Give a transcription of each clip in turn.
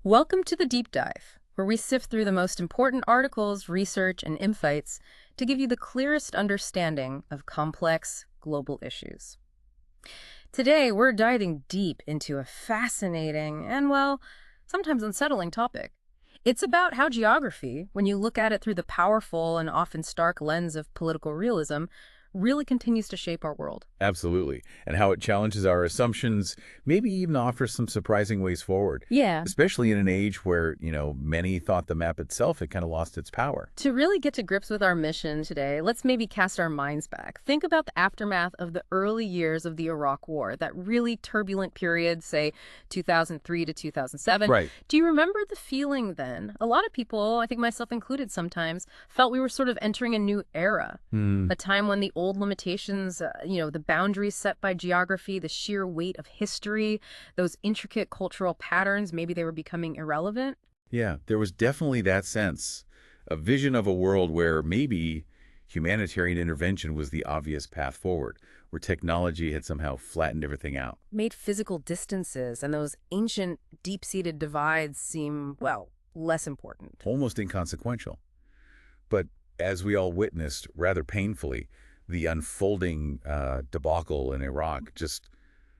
Welcome to the Deep Dive, where we sift through the most important articles, research, and insights to give you the clearest understanding of complex global issues. Today, we're diving deep into a fascinating and, well, sometimes unsettling topic. It's about how geography, when you look at it through the powerful and often stark lens of political realism, really continues to shape our world. Absolutely. And how it challenges our assumptions, maybe even offers some surprising ways forward, Yeah. especially in an age where, many thought the map itself had kind of lost its power. To really get to grips with our mission today, let's maybe cast our minds back. Think about the aftermath of the early years of the Iraq War, that really turbulent period, say 2003 to 2007. Right. Do you remember the feeling then? A lot of people, I think myself included sometimes, felt we were sort of entering a new era, Hmm. a time when the old limitations, the boundaries set by geography, the sheer weight of history, those intricate cultural patterns, maybe they were becoming irrelevant. Yeah, there was definitely that sense, a vision of a world where maybe humanitarian intervention was the obvious path forward, where technology had somehow flattened everything out. Made physical distances and those ancient, deep-seated divides seem, well, less important. Almost inconsequential. But as we all witnessed, rather painfully, the unfolding debacle in Iraq just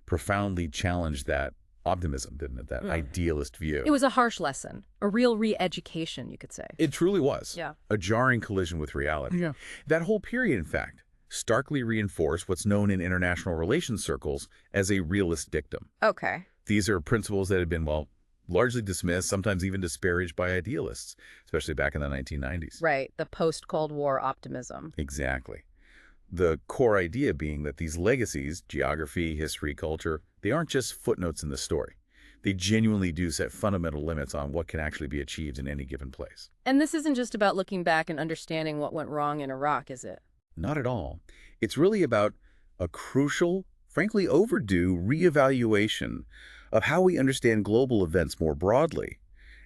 profoundly challenged that optimism, didn't it? That Mm. idealist view. It was a harsh lesson, a real re-education, you could say. It truly was. Yeah. A jarring collision with reality. Yeah. That whole period, in fact, starkly reinforced what's known in international relations circles as a realist dictum. Okay. These are principles that had been, well, largely dismissed, sometimes even disparaged by idealists, especially back in the 1990s. Right, the post-Cold War optimism. Exactly. The core idea being that these legacies, geography, history, culture, they aren't just footnotes in the story. They genuinely do set fundamental limits on what can actually be achieved in any given place. And this isn't just about looking back and understanding what went wrong in Iraq, is it? Not at all. It's really about a crucial, frankly overdue, reevaluation of how we understand global events more broadly,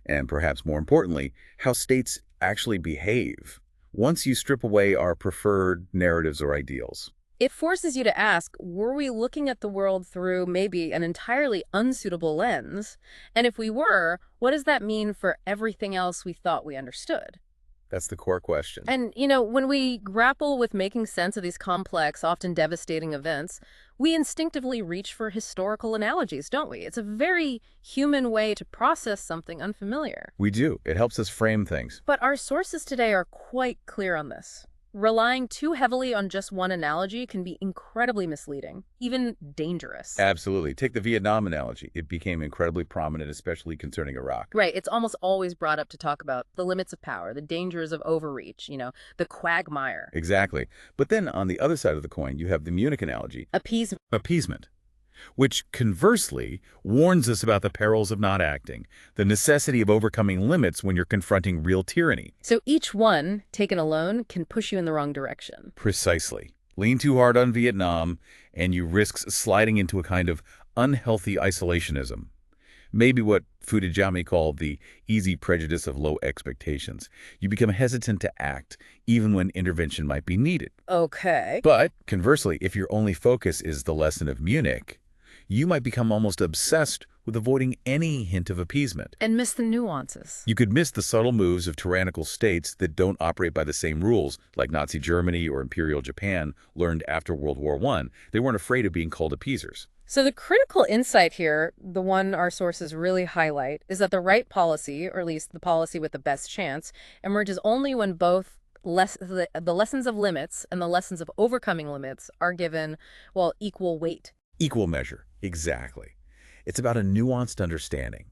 and perhaps more importantly, how states actually behave once you strip away our preferred narratives or ideals. It forces you to ask, were we looking at the world through maybe an entirely unsuitable lens? And if we were, what does that mean for everything else we thought we understood? That's the core question. And, when we grapple with making sense of these complex, often devastating events, we instinctively reach for historical analogies, don't we? It's a very human way to process something unfamiliar. We do. It helps us frame things. But our sources today are quite clear on this. Relying too heavily on just one analogy can be incredibly misleading, even dangerous. Absolutely. Take the Vietnam analogy. It became incredibly prominent, especially concerning Iraq. Right, it's almost always brought up to talk about the limits of power, the dangers of overreach, the quagmire. Exactly. But then on the other side of the coin, you have the Munich analogy, appeasement, which conversely warns us about the perils of not acting, the necessity of overcoming limits when you're confronting real tyranny. So each one, taken alone, can push you in the wrong direction. Precisely. Lean too hard on Vietnam, and you risk sliding into a kind of unhealthy isolationism. Maybe what Fukuyama called the easy prejudice of low expectations. You become hesitant to act, even when intervention might be needed. Okay. But conversely, if your only focus is the lesson of Munich, you might become almost obsessed with avoiding any hint of appeasement. And miss the nuances. You could miss the subtle moves of tyrannical states that don't operate by the same rules, like Nazi Germany or Imperial Japan learned after World War I. They weren't afraid of being called appeasers. So the critical insight here, the one our sources really highlight, is that the right policy, or at least the policy with the best chance, emerges only when both the lessons of limits and the lessons of overcoming limits are given, well, equal weight. Equal measure. Exactly. It's about a nuanced understanding,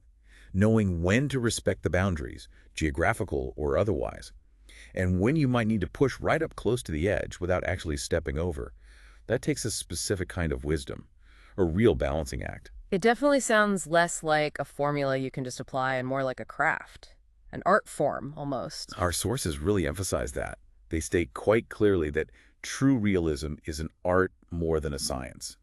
knowing when to respect the boundaries, geographical or otherwise, and when you might need to push right up close to the edge without actually stepping over. That takes a specific kind of wisdom, a real balancing act. It definitely sounds less like a formula you can just apply and more like a craft, an art form almost. Our sources really emphasize that. They state quite clearly that true realism is an art more than a science.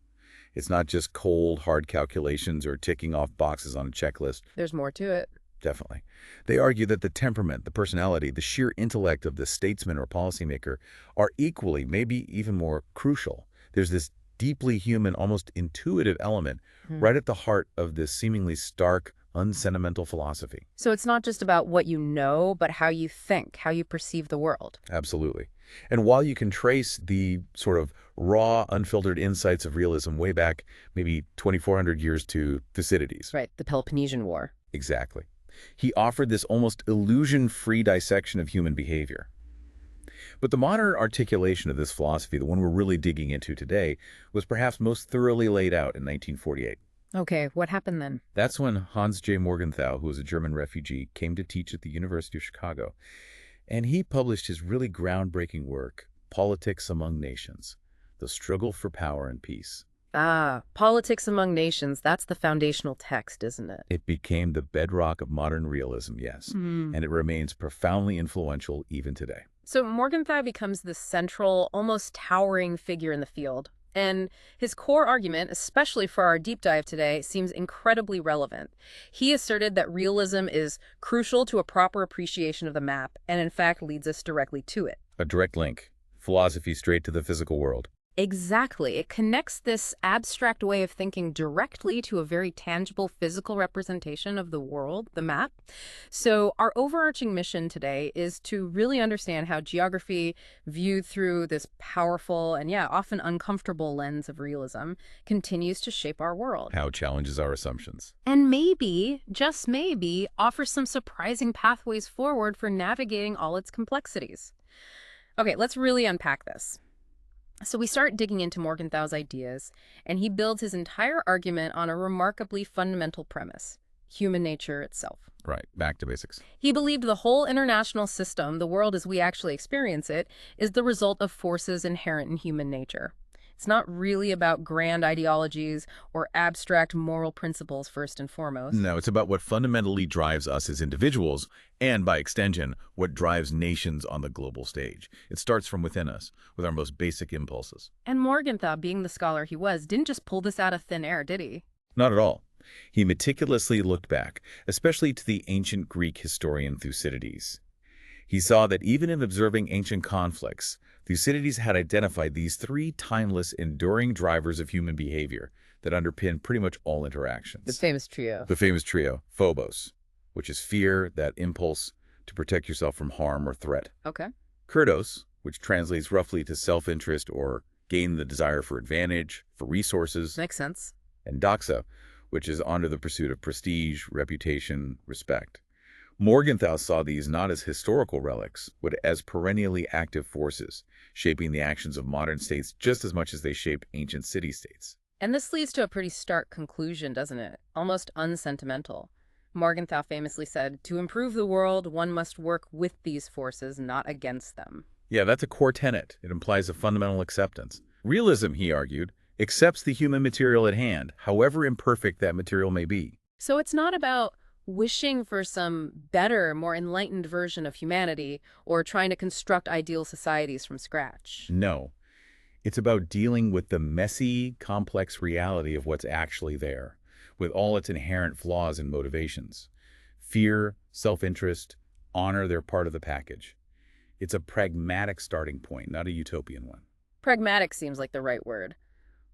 It's not just cold, hard calculations or ticking off boxes on a checklist. There's more to it. Definitely. They argue that the temperament, the personality, the sheer intellect of the statesman or policymaker are equally, maybe even more crucial. There's this deeply human, almost intuitive element right at the heart of this seemingly stark unsentimental philosophy. So it's not just about what you know, but how you think, how you perceive the world. Absolutely. And while you can trace the sort of raw, unfiltered insights of realism way back maybe 2,400 years to Thucydides. Right, the Peloponnesian War. Exactly. He offered this almost illusion-free dissection of human behavior. But the modern articulation of this philosophy, the one we're really digging into today, was perhaps most thoroughly laid out in 1948. Okay, what happened then? That's when Hans J. Morgenthau, who was a German refugee, came to teach at the University of Chicago. And he published his really groundbreaking work, Politics Among Nations, The Struggle for Power and Peace. Ah, Politics Among Nations, that's the foundational text, isn't it? It became the bedrock of modern realism, yes, and it remains profoundly influential even today. So Morgenthau becomes the central, almost towering figure in the field. And his core argument, especially for our deep dive today, seems incredibly relevant. He asserted that realism is crucial to a proper appreciation of the map, and in fact leads us directly to it. A direct link, philosophy straight to the physical world. Exactly. It connects this abstract way of thinking directly to a very tangible physical representation of the world, the map. So our overarching mission today is to really understand how geography, viewed through this powerful and, yeah, often uncomfortable lens of realism, continues to shape our world. How it challenges our assumptions. And maybe, just maybe, offers some surprising pathways forward for navigating all its complexities. Okay, let's really unpack this. So we start digging into Morgenthau's ideas, and he builds his entire argument on a remarkably fundamental premise: human nature itself. Right, back to basics. He believed the whole international system, the world as we actually experience it, is the result of forces inherent in human nature. It's not really about grand ideologies or abstract moral principles first and foremost. No, it's about what fundamentally drives us as individuals, and by extension, what drives nations on the global stage. It starts from within us, with our most basic impulses. And Morgenthau, being the scholar he was, didn't just pull this out of thin air, did he? Not at all. He meticulously looked back, especially to the ancient Greek historian Thucydides. He saw that even in observing ancient conflicts, Thucydides had identified these three timeless, enduring drivers of human behavior that underpin pretty much all interactions. The famous trio. The famous trio, phobos, which is fear, that impulse to protect yourself from harm or threat. Okay. Kurdos, which translates roughly to self-interest or gain the desire for advantage, for resources. Makes sense. And doxa, which is under the pursuit of prestige, reputation, respect. Morgenthau saw these not as historical relics, but as perennially active forces, shaping the actions of modern states just as much as they shape ancient city-states. And this leads to a pretty stark conclusion, doesn't it? Almost unsentimental. Morgenthau famously said, "To improve the world, one must work with these forces, not against them." Yeah, that's a core tenet. It implies a fundamental acceptance. Realism, he argued, accepts the human material at hand, however imperfect that material may be. So it's not about wishing for some better, more enlightened version of humanity or trying to construct ideal societies from scratch. No. It's about dealing with the messy, complex reality of what's actually there, with all its inherent flaws and motivations. Fear, self-interest, honor, they're part of the package. It's a pragmatic starting point, not a utopian one. Pragmatic seems like the right word.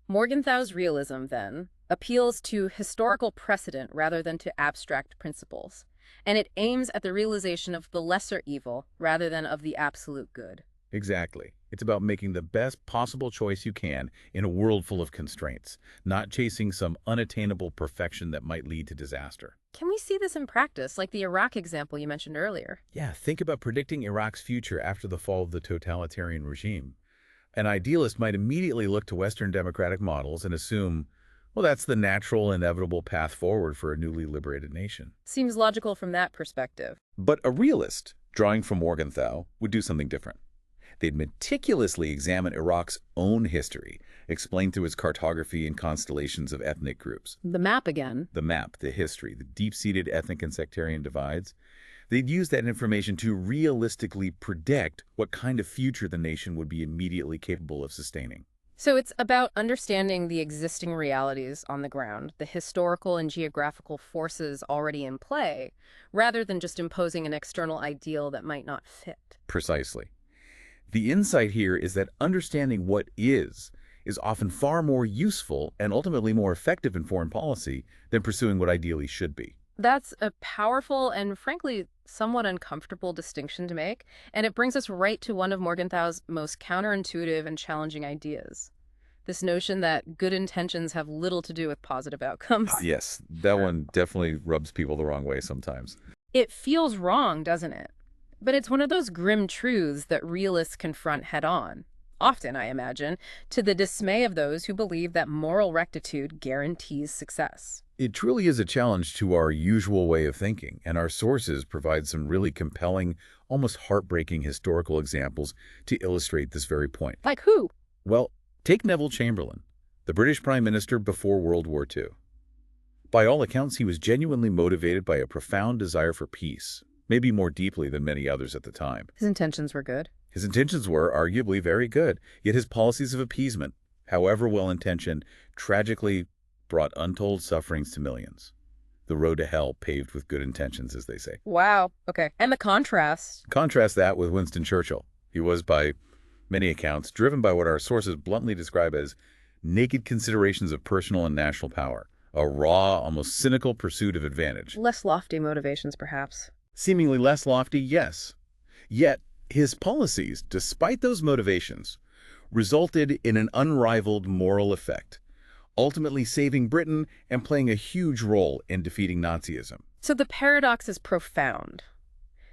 Morgenthau's realism, then, appeals to historical precedent rather than to abstract principles, and it aims at the realization of the lesser evil rather than of the absolute good. Exactly. It's about making the best possible choice you can in a world full of constraints, not chasing some unattainable perfection that might lead to disaster. Can we see this in practice, like the Iraq example you mentioned earlier? Yeah, think about predicting Iraq's future after the fall of the totalitarian regime. An idealist might immediately look to Western democratic models and assume, well, that's the natural, inevitable path forward for a newly liberated nation. Seems logical from that perspective. But a realist, drawing from Morgenthau, would do something different. They'd meticulously examine Iraq's own history, explained through its cartography and constellations of ethnic groups. The map again. The map, the history, the deep-seated ethnic and sectarian divides. They'd use that information to realistically predict what kind of future the nation would be immediately capable of sustaining. So it's about understanding the existing realities on the ground, the historical and geographical forces already in play, rather than just imposing an external ideal that might not fit. Precisely. The insight here is that understanding what is often far more useful and ultimately more effective in foreign policy than pursuing what ideally should be. That's a powerful and frankly somewhat uncomfortable distinction to make, and it brings us right to one of Morgenthau's most counterintuitive and challenging ideas. This notion that good intentions have little to do with positive outcomes. Yes, that one definitely rubs people the wrong way sometimes. It feels wrong, doesn't it? But it's one of those grim truths that realists confront head on. Often, I imagine, to the dismay of those who believe that moral rectitude guarantees success. It truly is a challenge to our usual way of thinking, and our sources provide some really compelling, almost heartbreaking historical examples to illustrate this very point. Like who? Well, take Neville Chamberlain, the British Prime Minister before World War II. By all accounts, he was genuinely motivated by a profound desire for peace, maybe more deeply than many others at the time. His intentions were good. His intentions were arguably very good, yet his policies of appeasement, however well-intentioned, tragically brought untold sufferings to millions. The road to hell paved with good intentions, as they say. Wow. Okay. And the contrast. Contrast that with Winston Churchill. He was, by many accounts, driven by what our sources bluntly describe as naked considerations of personal and national power, a raw, almost cynical pursuit of advantage. Less lofty motivations, perhaps. Seemingly less lofty, yes. Yet, his policies, despite those motivations, resulted in an unrivaled moral effect, ultimately saving Britain and playing a huge role in defeating Nazism. So the paradox is profound.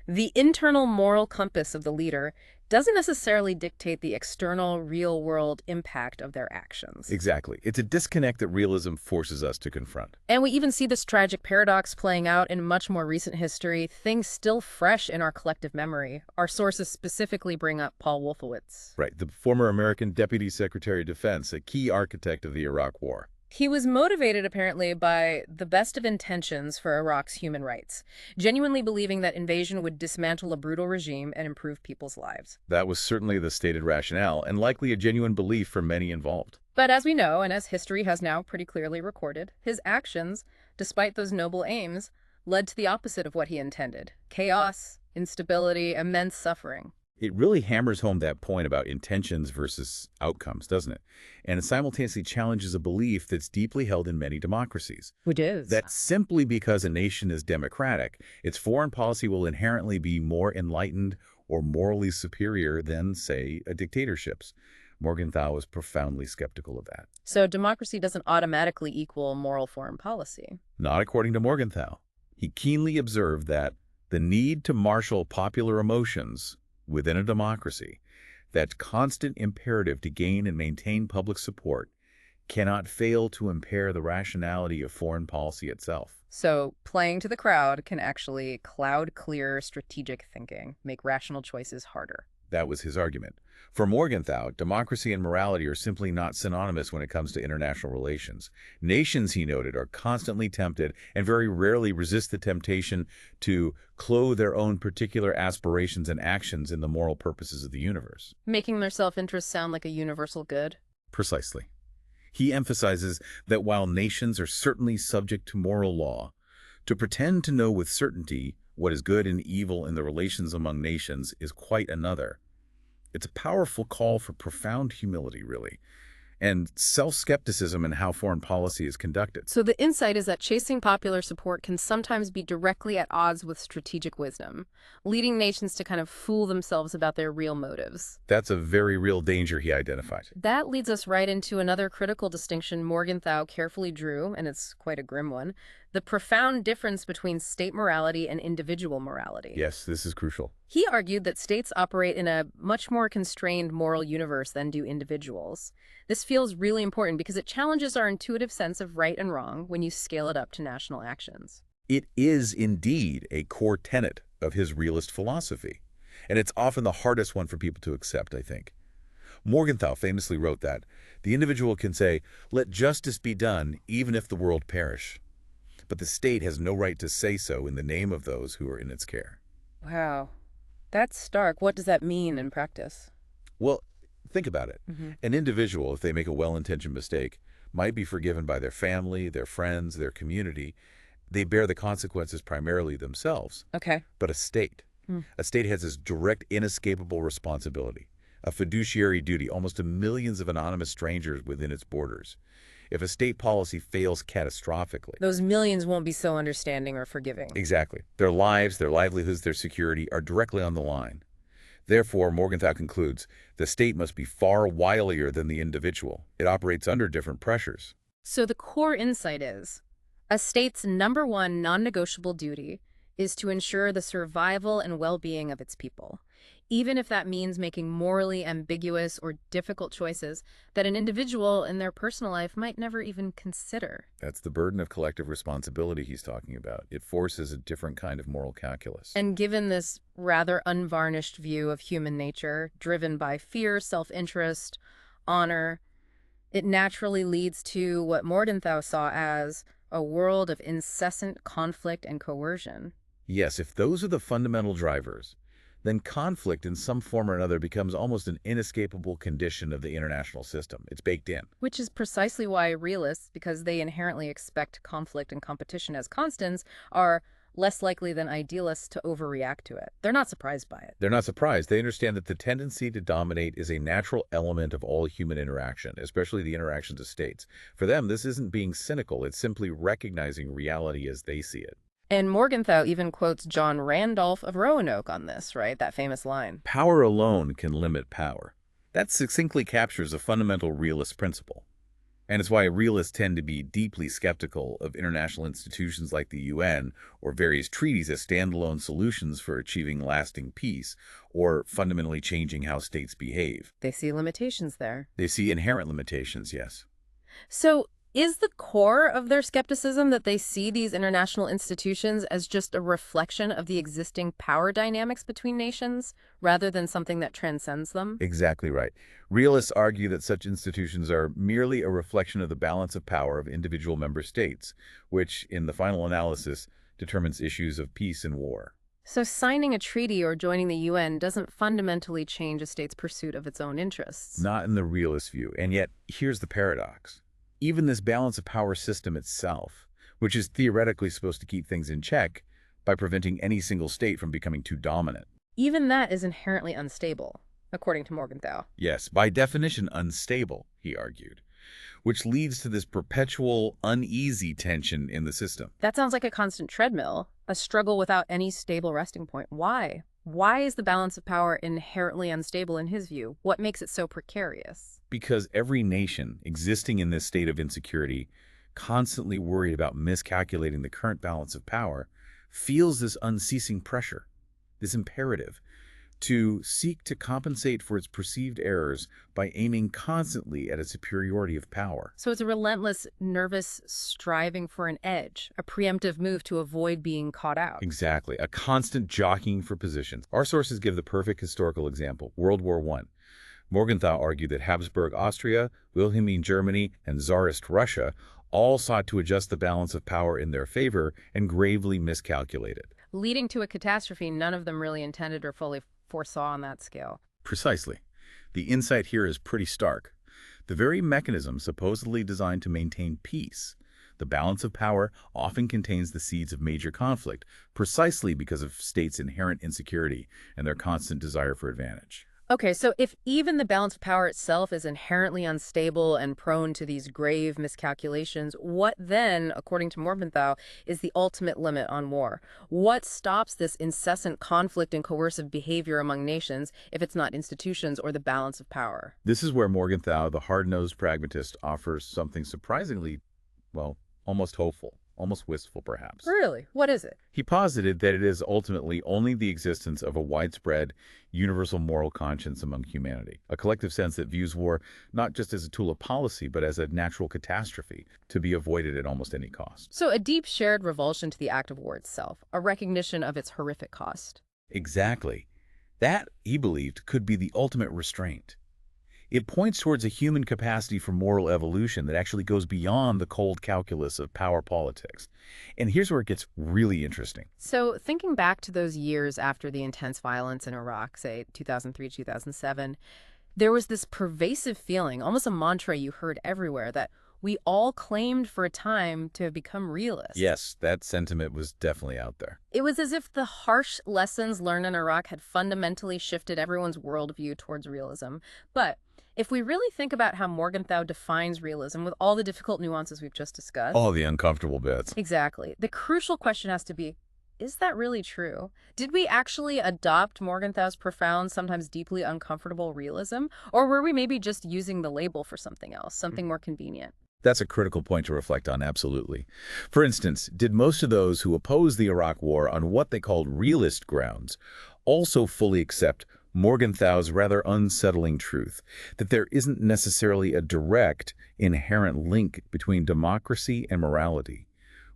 The internal moral compass of the leader doesn't necessarily dictate the external, real-world impact of their actions. Exactly. It's a disconnect that realism forces us to confront. And we even see this tragic paradox playing out in much more recent history, things still fresh in our collective memory. Our sources specifically bring up Paul Wolfowitz. Right, the former American Deputy Secretary of Defense, a key architect of the Iraq War. He was motivated, apparently, by the best of intentions for Iraq's human rights, genuinely believing that invasion would dismantle a brutal regime and improve people's lives. That was certainly the stated rationale, and likely a genuine belief for many involved. But as we know, and as history has now pretty clearly recorded, his actions, despite those noble aims, led to the opposite of what he intended: chaos, instability, immense suffering. It really hammers home that point about intentions versus outcomes, doesn't it? And it simultaneously challenges a belief that's deeply held in many democracies. Which is? That simply because a nation is democratic, its foreign policy will inherently be more enlightened or morally superior than, say, a dictatorship's. Morgenthau was profoundly skeptical of that. So democracy doesn't automatically equal moral foreign policy. Not according to Morgenthau. He keenly observed that the need to marshal popular emotions within a democracy, that constant imperative to gain and maintain public support, cannot fail to impair the rationality of foreign policy itself. So playing to the crowd can actually cloud clear strategic thinking, make rational choices harder. That was his argument. For Morgenthau, democracy and morality are simply not synonymous when it comes to international relations. Nations, he noted, are constantly tempted and very rarely resist the temptation to clothe their own particular aspirations and actions in the moral purposes of the universe. Making their self-interest sound like a universal good. Precisely. He emphasizes that while nations are certainly subject to moral law, to pretend to know with certainty what is good and evil in the relations among nations is quite another. It's a powerful call for profound humility, really, and self-skepticism in how foreign policy is conducted. So the insight is that chasing popular support can sometimes be directly at odds with strategic wisdom, leading nations to kind of fool themselves about their real motives. That's a very real danger he identified. That leads us right into another critical distinction Morgenthau carefully drew, and it's quite a grim one: the profound difference between state morality and individual morality. Yes, this is crucial. He argued that states operate in a much more constrained moral universe than do individuals. This feels really important because it challenges our intuitive sense of right and wrong when you scale it up to national actions. It is indeed a core tenet of his realist philosophy, and it's often the hardest one for people to accept, I think. Morgenthau famously wrote that the individual can say, "Let justice be done, even if the world perish." But the state has no right to say so in the name of those who are in its care. Wow. That's stark. What does that mean in practice? Well, think about it. An individual, if they make a well-intentioned mistake, might be forgiven by their family, their friends, their community. They bear the consequences primarily themselves. Okay. But a state has this direct, inescapable responsibility, a fiduciary duty almost to millions of anonymous strangers within its borders. if a state policy fails catastrophically. Those millions won't be so understanding or forgiving. Exactly. Their lives, their livelihoods, their security are directly on the line. Therefore, Morgenthau concludes, the state must be far wilier than the individual. It operates under different pressures. So the core insight is, a state's number one non-negotiable duty is to ensure the survival and well-being of its people, even if that means making morally ambiguous or difficult choices that an individual in their personal life might never even consider. That's the burden of collective responsibility he's talking about. It forces a different kind of moral calculus. And given this rather unvarnished view of human nature, driven by fear, self-interest, honor, it naturally leads to what Morgenthau saw as a world of incessant conflict and coercion. Yes, if those are the fundamental drivers, then conflict in some form or another becomes almost an inescapable condition of the international system. It's baked in. Which is precisely why realists, because they inherently expect conflict and competition as constants, are less likely than idealists to overreact to it. They're not surprised by it. They're not surprised. They understand that the tendency to dominate is a natural element of all human interaction, especially the interactions of states. For them, this isn't being cynical. It's simply recognizing reality as they see it. And Morgenthau even quotes John Randolph of Roanoke on this, right? That famous line. Power alone can limit power. That succinctly captures a fundamental realist principle. And it's why realists tend to be deeply skeptical of international institutions like the UN or various treaties as standalone solutions for achieving lasting peace or fundamentally changing how states behave. They see limitations there. They see inherent limitations, yes. So is the core of their skepticism that they see these international institutions as just a reflection of the existing power dynamics between nations, rather than something that transcends them? Exactly right. Realists argue that such institutions are merely a reflection of the balance of power of individual member states, which, in the final analysis, determines issues of peace and war. So signing a treaty or joining the UN doesn't fundamentally change a state's pursuit of its own interests. Not in the realist view. And yet, here's the paradox. Even this balance of power system itself, which is theoretically supposed to keep things in check by preventing any single state from becoming too dominant. Even that is inherently unstable, according to Morgenthau. Yes, by definition unstable, he argued, which leads to this perpetual, uneasy tension in the system. That sounds like a constant treadmill, a struggle without any stable resting point. Why? Why is the balance of power inherently unstable in his view? What makes it so precarious? Because every nation existing in this state of insecurity, constantly worried about miscalculating the current balance of power, feels this unceasing pressure, this imperative, to seek to compensate for its perceived errors by aiming constantly at a superiority of power. So it's a relentless, nervous striving for an edge, a preemptive move to avoid being caught out. Exactly, a constant jockeying for positions. Our sources give the perfect historical example, World War I. Morgenthau argued that Habsburg Austria, Wilhelmine Germany, and Tsarist Russia all sought to adjust the balance of power in their favor and gravely miscalculated. Leading to a catastrophe none of them really intended or fully foresaw on that scale. Precisely. The insight here is pretty stark. The very mechanism supposedly designed to maintain peace, the balance of power, often contains the seeds of major conflict, precisely because of states' inherent insecurity and their constant desire for advantage. Okay, so if even the balance of power itself is inherently unstable and prone to these grave miscalculations, what then, according to Morgenthau, is the ultimate limit on war? What stops this incessant conflict and coercive behavior among nations if it's not institutions or the balance of power? This is where Morgenthau, the hard-nosed pragmatist, offers something surprisingly, well, almost hopeful. Almost wistful, perhaps. Really? What is it? He posited that it is ultimately only the existence of a widespread, universal moral conscience among humanity, a collective sense that views war not just as a tool of policy, but as a natural catastrophe to be avoided at almost any cost. So a deep shared revulsion to the act of war itself, a recognition of its horrific cost. Exactly. That, he believed, could be the ultimate restraint. It points towards a human capacity for moral evolution that actually goes beyond the cold calculus of power politics. And here's where it gets really interesting. So thinking back to those years after the intense violence in Iraq, say 2003, 2007, there was this pervasive feeling, almost a mantra you heard everywhere, that we all claimed for a time to have become realists. Yes, that sentiment was definitely out there. It was as if the harsh lessons learned in Iraq had fundamentally shifted everyone's worldview towards realism. But If we really think about how Morgenthau defines realism with all the difficult nuances we've just discussed, All the uncomfortable bits. exactly, the crucial question has to be, is that really true? Did we actually adopt Morgenthau's profound, sometimes deeply uncomfortable realism? Or were we maybe just using the label for something else, something more convenient? That's a critical point to reflect on, absolutely. For instance, did most of those who opposed the Iraq War on what they called realist grounds also fully accept Morgenthau's rather unsettling truth that there isn't necessarily a direct, inherent link between democracy and morality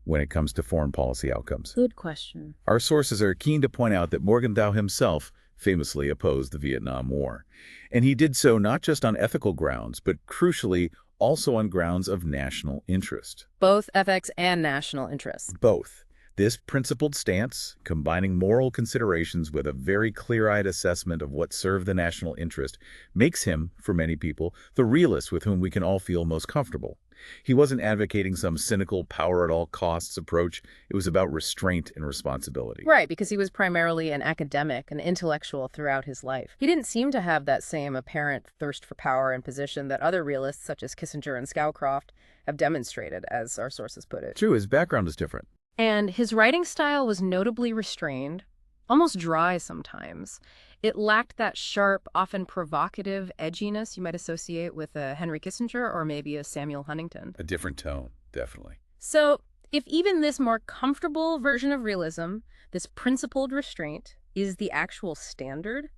when it comes to foreign policy outcomes? Good question. Our sources are keen to point out that Morgenthau himself famously opposed the Vietnam War. And he did so not just on ethical grounds, but crucially also on grounds of national interest. Both ethics and national interests. Both. This principled stance, combining moral considerations with a very clear-eyed assessment of what served the national interest, makes him, for many people, the realist with whom we can all feel most comfortable. He wasn't advocating some cynical power-at-all-costs approach. It was about restraint and responsibility. Right, because he was primarily an academic, an intellectual throughout his life. He didn't seem to have that same apparent thirst for power and position that other realists, such as Kissinger and Scowcroft, have demonstrated, as our sources put it. True, his background is different. And his writing style was notably restrained, almost dry sometimes. It lacked that sharp, often provocative edginess you might associate with a Henry Kissinger or maybe a Samuel Huntington. A different tone, definitely. So, if even this more comfortable version of realism, this principled restraint, is the actual standard,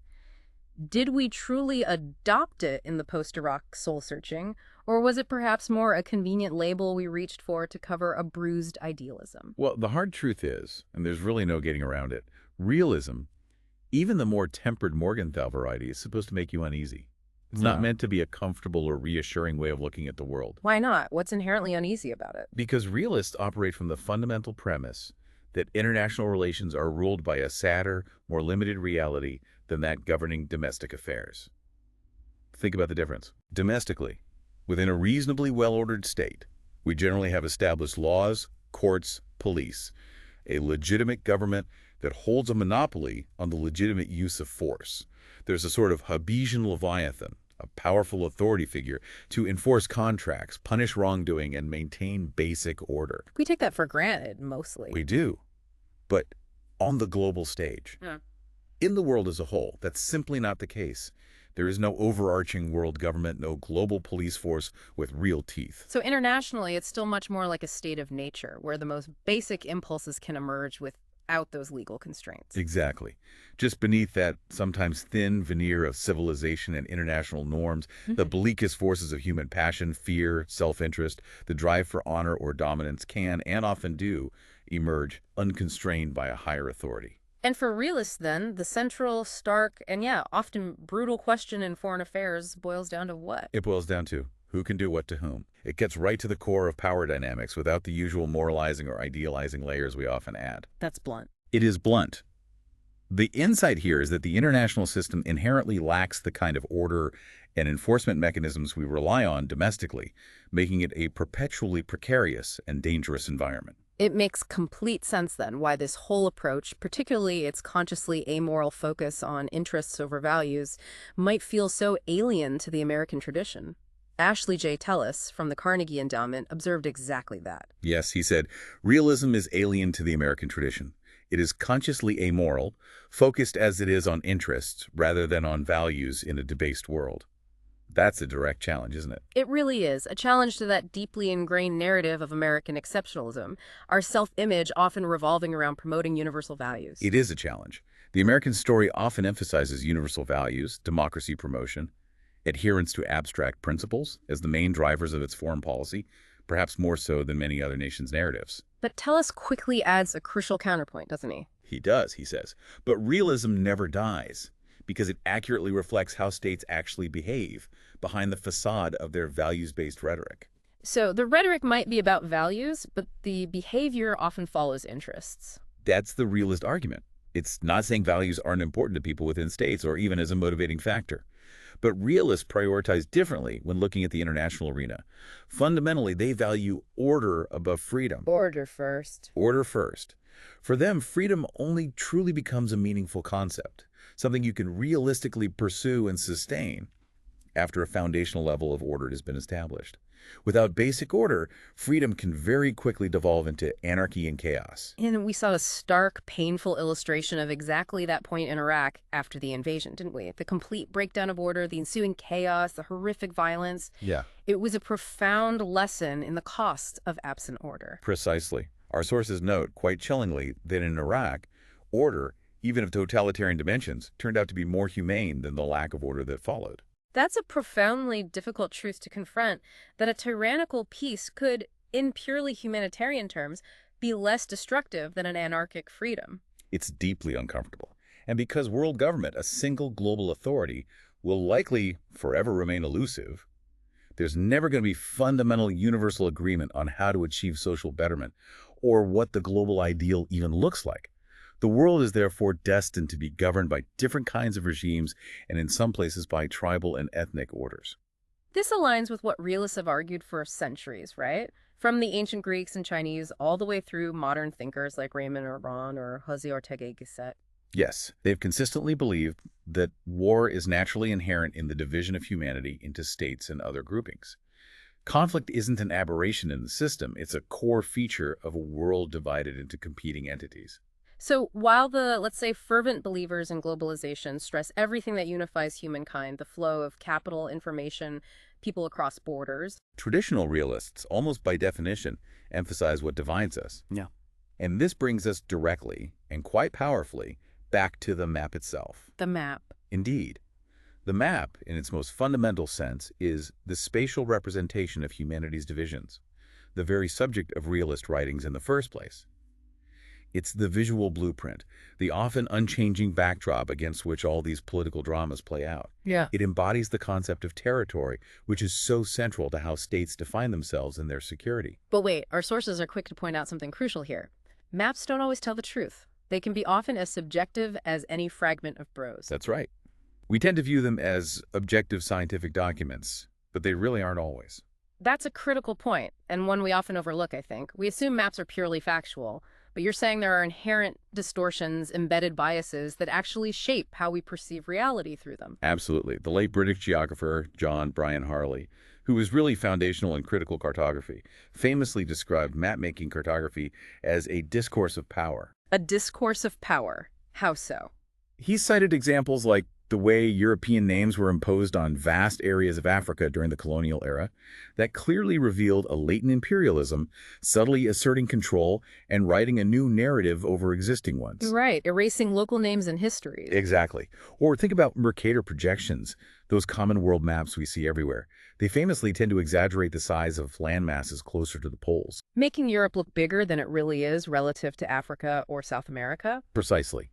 did we truly adopt it in the post-Iraq soul-searching, or was it perhaps more a convenient label we reached for to cover a bruised idealism? Well, the hard truth is, and there's really no getting around it, realism, even the more tempered Morgenthau variety, is supposed to make you uneasy. It's not meant to be a comfortable or reassuring way of looking at the world. Why not? What's inherently uneasy about it? Because realists operate from the fundamental premise that international relations are ruled by a sadder, more limited reality than that governing domestic affairs. Think about the difference. Domestically, within a reasonably well-ordered state, we generally have established laws, courts, police, a legitimate government that holds a monopoly on the legitimate use of force. There's a sort of Hobbesian Leviathan, a powerful authority figure to enforce contracts, punish wrongdoing, and maintain basic order. We take that for granted, mostly. We do. But on the global stage, in the world as a whole, that's simply not the case. There is no overarching world government, no global police force with real teeth. So internationally, it's still much more like a state of nature, where the most basic impulses can emerge without those legal constraints. Exactly. Just beneath that sometimes thin veneer of civilization and international norms, the bleakest forces of human passion, fear, self-interest, the drive for honor or dominance can, and often do, emerge unconstrained by a higher authority. And for realists, then, the central, stark, and often brutal question in foreign affairs boils down to what? It boils down to who can do what to whom. It gets right to the core of power dynamics without the usual moralizing or idealizing layers we often add. That's blunt. It is blunt. The insight here is that the international system inherently lacks the kind of order and enforcement mechanisms we rely on domestically, making it a perpetually precarious and dangerous environment. It makes complete sense, then, why this whole approach, particularly its consciously amoral focus on interests over values, might feel so alien to the American tradition. Ashley J. Tellis, from the Carnegie Endowment, observed exactly that. Yes, he said, realism is alien to the American tradition. It is consciously amoral, focused as it is on interests rather than on values in a debased world. That's a direct challenge, isn't it? It really is, a challenge to that deeply ingrained narrative of American exceptionalism, our self-image often revolving around promoting universal values. It is a challenge. The American story often emphasizes universal values, democracy promotion, adherence to abstract principles as the main drivers of its foreign policy, perhaps more so than many other nations' narratives. But Tellis quickly adds a crucial counterpoint, doesn't he? He does, he says. But realism never dies, because it accurately reflects how states actually behave behind the facade of their values-based rhetoric. So the rhetoric might be about values, but the behavior often follows interests. That's the realist argument. It's not saying values aren't important to people within states or even as a motivating factor. But realists prioritize differently when looking at the international arena. Fundamentally, they value order above freedom. Order first. Order first. For them, freedom only truly becomes a meaningful concept, something you can realistically pursue and sustain after a foundational level of order has been established. Without basic order, freedom can very quickly devolve into anarchy and chaos. And we saw a stark, painful illustration of exactly that point in Iraq after the invasion, didn't we? The complete breakdown of order, the ensuing chaos, the horrific violence. Yeah, It was a profound lesson in the cost of absent order. precisely. Our sources note, quite chillingly, that in Iraq, order, even of totalitarian dimensions, turned out to be more humane than the lack of order that followed. That's a profoundly difficult truth to confront, that a tyrannical peace could, in purely humanitarian terms, be less destructive than an anarchic freedom. It's deeply uncomfortable. And because world government, a single global authority, will likely forever remain elusive, there's never going to be fundamental universal agreement on how to achieve social betterment or what the global ideal even looks like. The world is therefore destined to be governed by different kinds of regimes and in some places by tribal and ethnic orders. This aligns with what realists have argued for centuries, right? From the ancient Greeks and Chinese all the way through modern thinkers like Raymond Aron or Jose Ortega y Gasset. Yes, they've consistently believed that war is naturally inherent in the division of humanity into states and other groupings. Conflict isn't an aberration in the system, it's a core feature of a world divided into competing entities. So while the, let's say, fervent believers in globalization stress everything that unifies humankind, the flow of capital, information, people across borders. Traditional realists, almost by definition, emphasize what divides us. Yeah. And this brings us directly, and quite powerfully, back to the map itself. The map. Indeed. The map, in its most fundamental sense, is the spatial representation of humanity's divisions, the very subject of realist writings in the first place. It's the visual blueprint, the often unchanging backdrop against which all these political dramas play out. Yeah. It embodies the concept of territory, which is so central to how states define themselves and their security. But wait, our sources are quick to point out something crucial here. Maps don't always tell the truth. They can be often as subjective as any fragment of prose. That's right. We tend to view them as objective scientific documents, but they really aren't always. That's a critical point, and one we often overlook, I think. We assume maps are purely factual, but you're saying there are inherent distortions, embedded biases that actually shape how we perceive reality through them. Absolutely. The late British geographer John Bryan Harley, who was really foundational in critical cartography, famously described map-making cartography as a discourse of power. A discourse of power. How so? He cited examples like the way European names were imposed on vast areas of Africa during the colonial era that clearly revealed a latent imperialism, subtly asserting control and writing a new narrative over existing ones. Right, erasing local names and histories. Exactly. Or think about Mercator projections, those common world maps we see everywhere. They famously tend to exaggerate the size of land masses closer to the poles. Making Europe look bigger than it really is relative to Africa or South America. Precisely.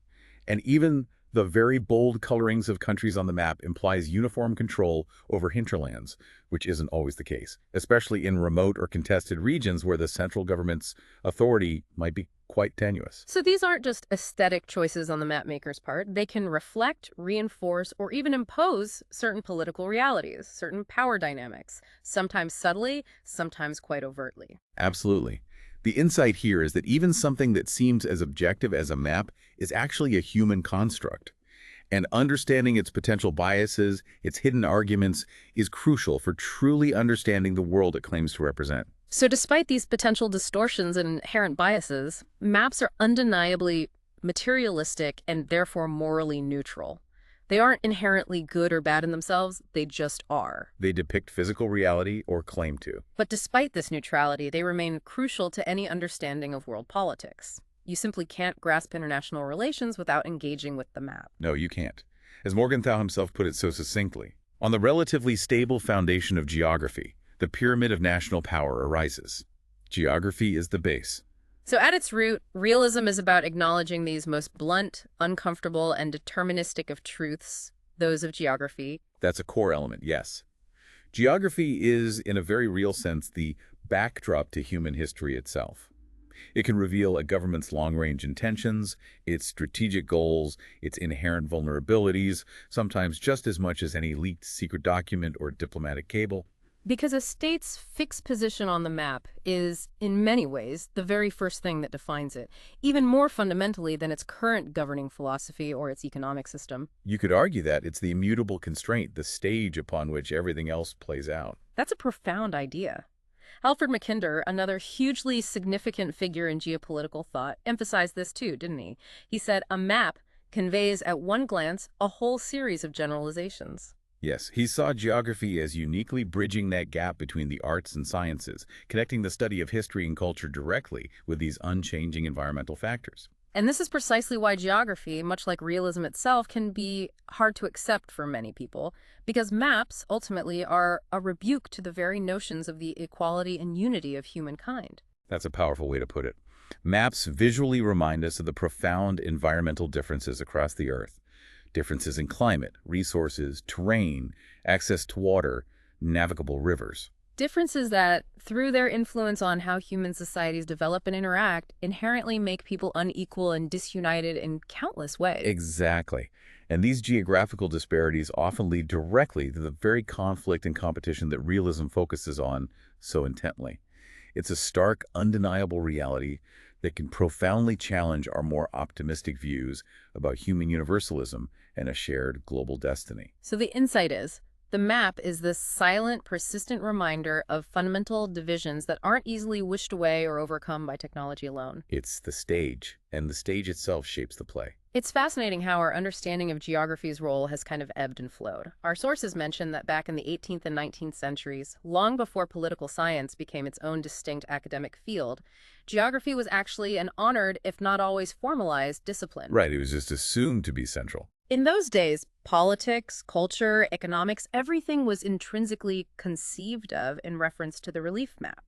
And even the very bold colorings of countries on the map implies uniform control over hinterlands, which isn't always the case, especially in remote or contested regions where the central government's authority might be quite tenuous. So these aren't just aesthetic choices on the mapmaker's part. They can reflect, reinforce, or even impose certain political realities, certain power dynamics, sometimes subtly, sometimes quite overtly. Absolutely. The insight here is that even something that seems as objective as a map is actually a human construct. And understanding its potential biases, its hidden arguments, is crucial for truly understanding the world it claims to represent. So despite these potential distortions and inherent biases, maps are undeniably materialistic and therefore morally neutral. They aren't inherently good or bad in themselves, they just are. They depict physical reality or claim to. But despite this neutrality, they remain crucial to any understanding of world politics. You simply can't grasp international relations without engaging with the map. No, you can't. As Morgenthau himself put it so succinctly, on the relatively stable foundation of geography, the pyramid of national power arises. Geography is the base. So at its root, realism is about acknowledging these most blunt, uncomfortable, and deterministic of truths, those of geography. That's a core element, yes. Geography is, in a very real sense, the backdrop to human history itself. It can reveal a government's long-range intentions, its strategic goals, its inherent vulnerabilities, sometimes just as much as any leaked secret document or diplomatic cable. Because a state's fixed position on the map is, in many ways, the very first thing that defines it, even more fundamentally than its current governing philosophy or its economic system. You could argue that it's the immutable constraint, the stage upon which everything else plays out. That's a profound idea. Alfred Mackinder, another hugely significant figure in geopolitical thought, emphasized this too, didn't he? He said, a map conveys at one glance a whole series of generalizations. Yes, he saw geography as uniquely bridging that gap between the arts and sciences, connecting the study of history and culture directly with these unchanging environmental factors. And this is precisely why geography, much like realism itself, can be hard to accept for many people, because maps, ultimately, are a rebuke to the very notions of the equality and unity of humankind. That's a powerful way to put it. Maps visually remind us of the profound environmental differences across the Earth. Differences in climate, resources, terrain, access to water, navigable rivers. Differences that, through their influence on how human societies develop and interact, inherently make people unequal and disunited in countless ways. Exactly. And these geographical disparities often lead directly to the very conflict and competition that realism focuses on so intently. It's a stark, undeniable reality that can profoundly challenge our more optimistic views about human universalism and a shared global destiny. So the insight is, the map is this silent, persistent reminder of fundamental divisions that aren't easily wished away or overcome by technology alone. It's the stage, and the stage itself shapes the play. It's fascinating how our understanding of geography's role has kind of ebbed and flowed. Our sources mention that back in the 18th and 19th centuries, long before political science became its own distinct academic field, geography was actually an honored, if not always formalized, discipline. Right, it was just assumed to be central. In those days, politics, culture, economics, everything was intrinsically conceived of in reference to the relief map.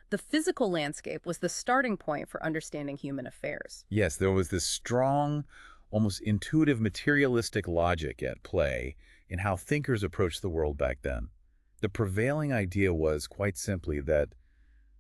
The physical landscape was the starting point for understanding human affairs. Yes, there was this strong, almost intuitive materialistic logic at play in how thinkers approached the world back then. The prevailing idea was, quite simply, that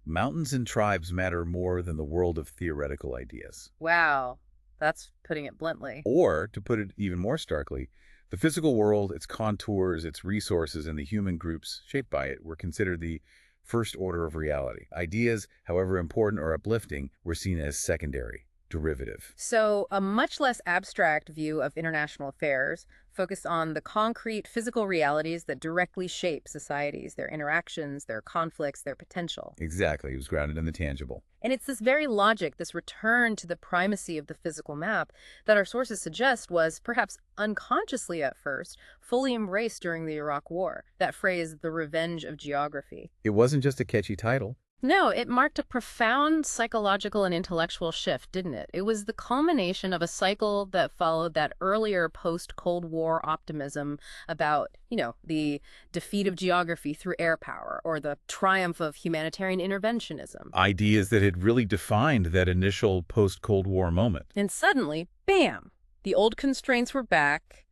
mountains and tribes matter more than the world of theoretical ideas. Wow, that's putting it bluntly. Or, to put it even more starkly, the physical world, its contours, its resources, and the human groups shaped by it were considered the first order of reality. Ideas, however important or uplifting, were seen as secondary, derivative. So, a much less abstract view of international affairs focused on the concrete physical realities that directly shape societies, their interactions, their conflicts, their potential. Exactly, it was grounded in the tangible. And it's this very logic, this return to the primacy of the physical map, that our sources suggest was, perhaps unconsciously at first, fully embraced during the Iraq War. That phrase, the revenge of geography. It wasn't just a catchy title. No, it marked a profound psychological and intellectual shift, didn't it? It was the culmination of a cycle that followed that earlier post-Cold War optimism about, the defeat of geography through air power or the triumph of humanitarian interventionism. Ideas that had really defined that initial post-Cold War moment. And suddenly, bam, the old constraints were back,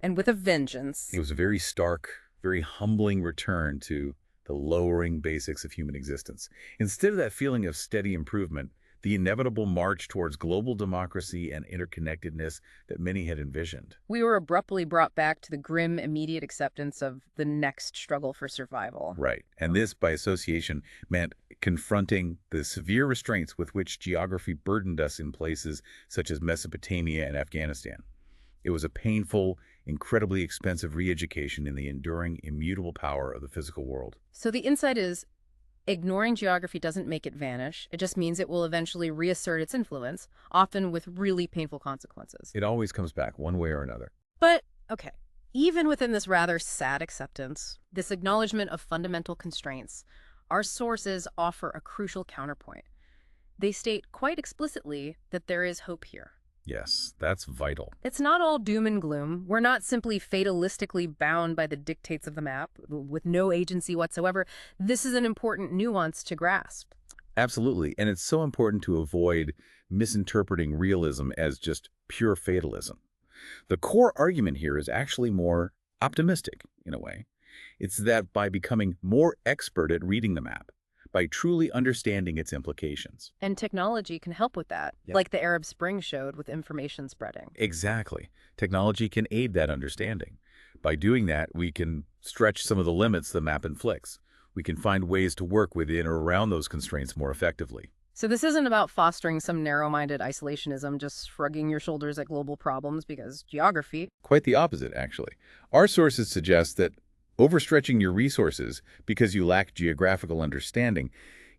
and with a vengeance. It was a very stark, very humbling return to the lowering basics of human existence. Instead of that feeling of steady improvement, the inevitable march towards global democracy and interconnectedness that many had envisioned. We were abruptly brought back to the grim, immediate acceptance of the next struggle for survival. Right. And this, by association, meant confronting the severe restraints with which geography burdened us in places such as Mesopotamia and Afghanistan. It was a painful, incredibly expensive re-education in the enduring, immutable power of the physical world. So the insight is, ignoring geography doesn't make it vanish. It just means it will eventually reassert its influence, often with really painful consequences. It always comes back one way or another. But, okay, even within this rather sad acceptance, this acknowledgement of fundamental constraints, our sources offer a crucial counterpoint. They state quite explicitly that there is hope here. Yes, that's vital. It's not all doom and gloom. We're not simply fatalistically bound by the dictates of the map, with no agency whatsoever. This is an important nuance to grasp. Absolutely. And it's so important to avoid misinterpreting realism as just pure fatalism. The core argument here is actually more optimistic, in a way. It's that by becoming more expert at reading the map, by truly understanding its implications. And technology can help with that, Yep. like the Arab Spring showed with information spreading. Exactly. Technology can aid that understanding. By doing that, we can stretch some of the limits the map inflicts. We can find ways to work within or around those constraints more effectively. So this isn't about fostering some narrow-minded isolationism, just shrugging your shoulders at global problems because geography. Quite the opposite, actually. Our sources suggest that overstretching your resources because you lack geographical understanding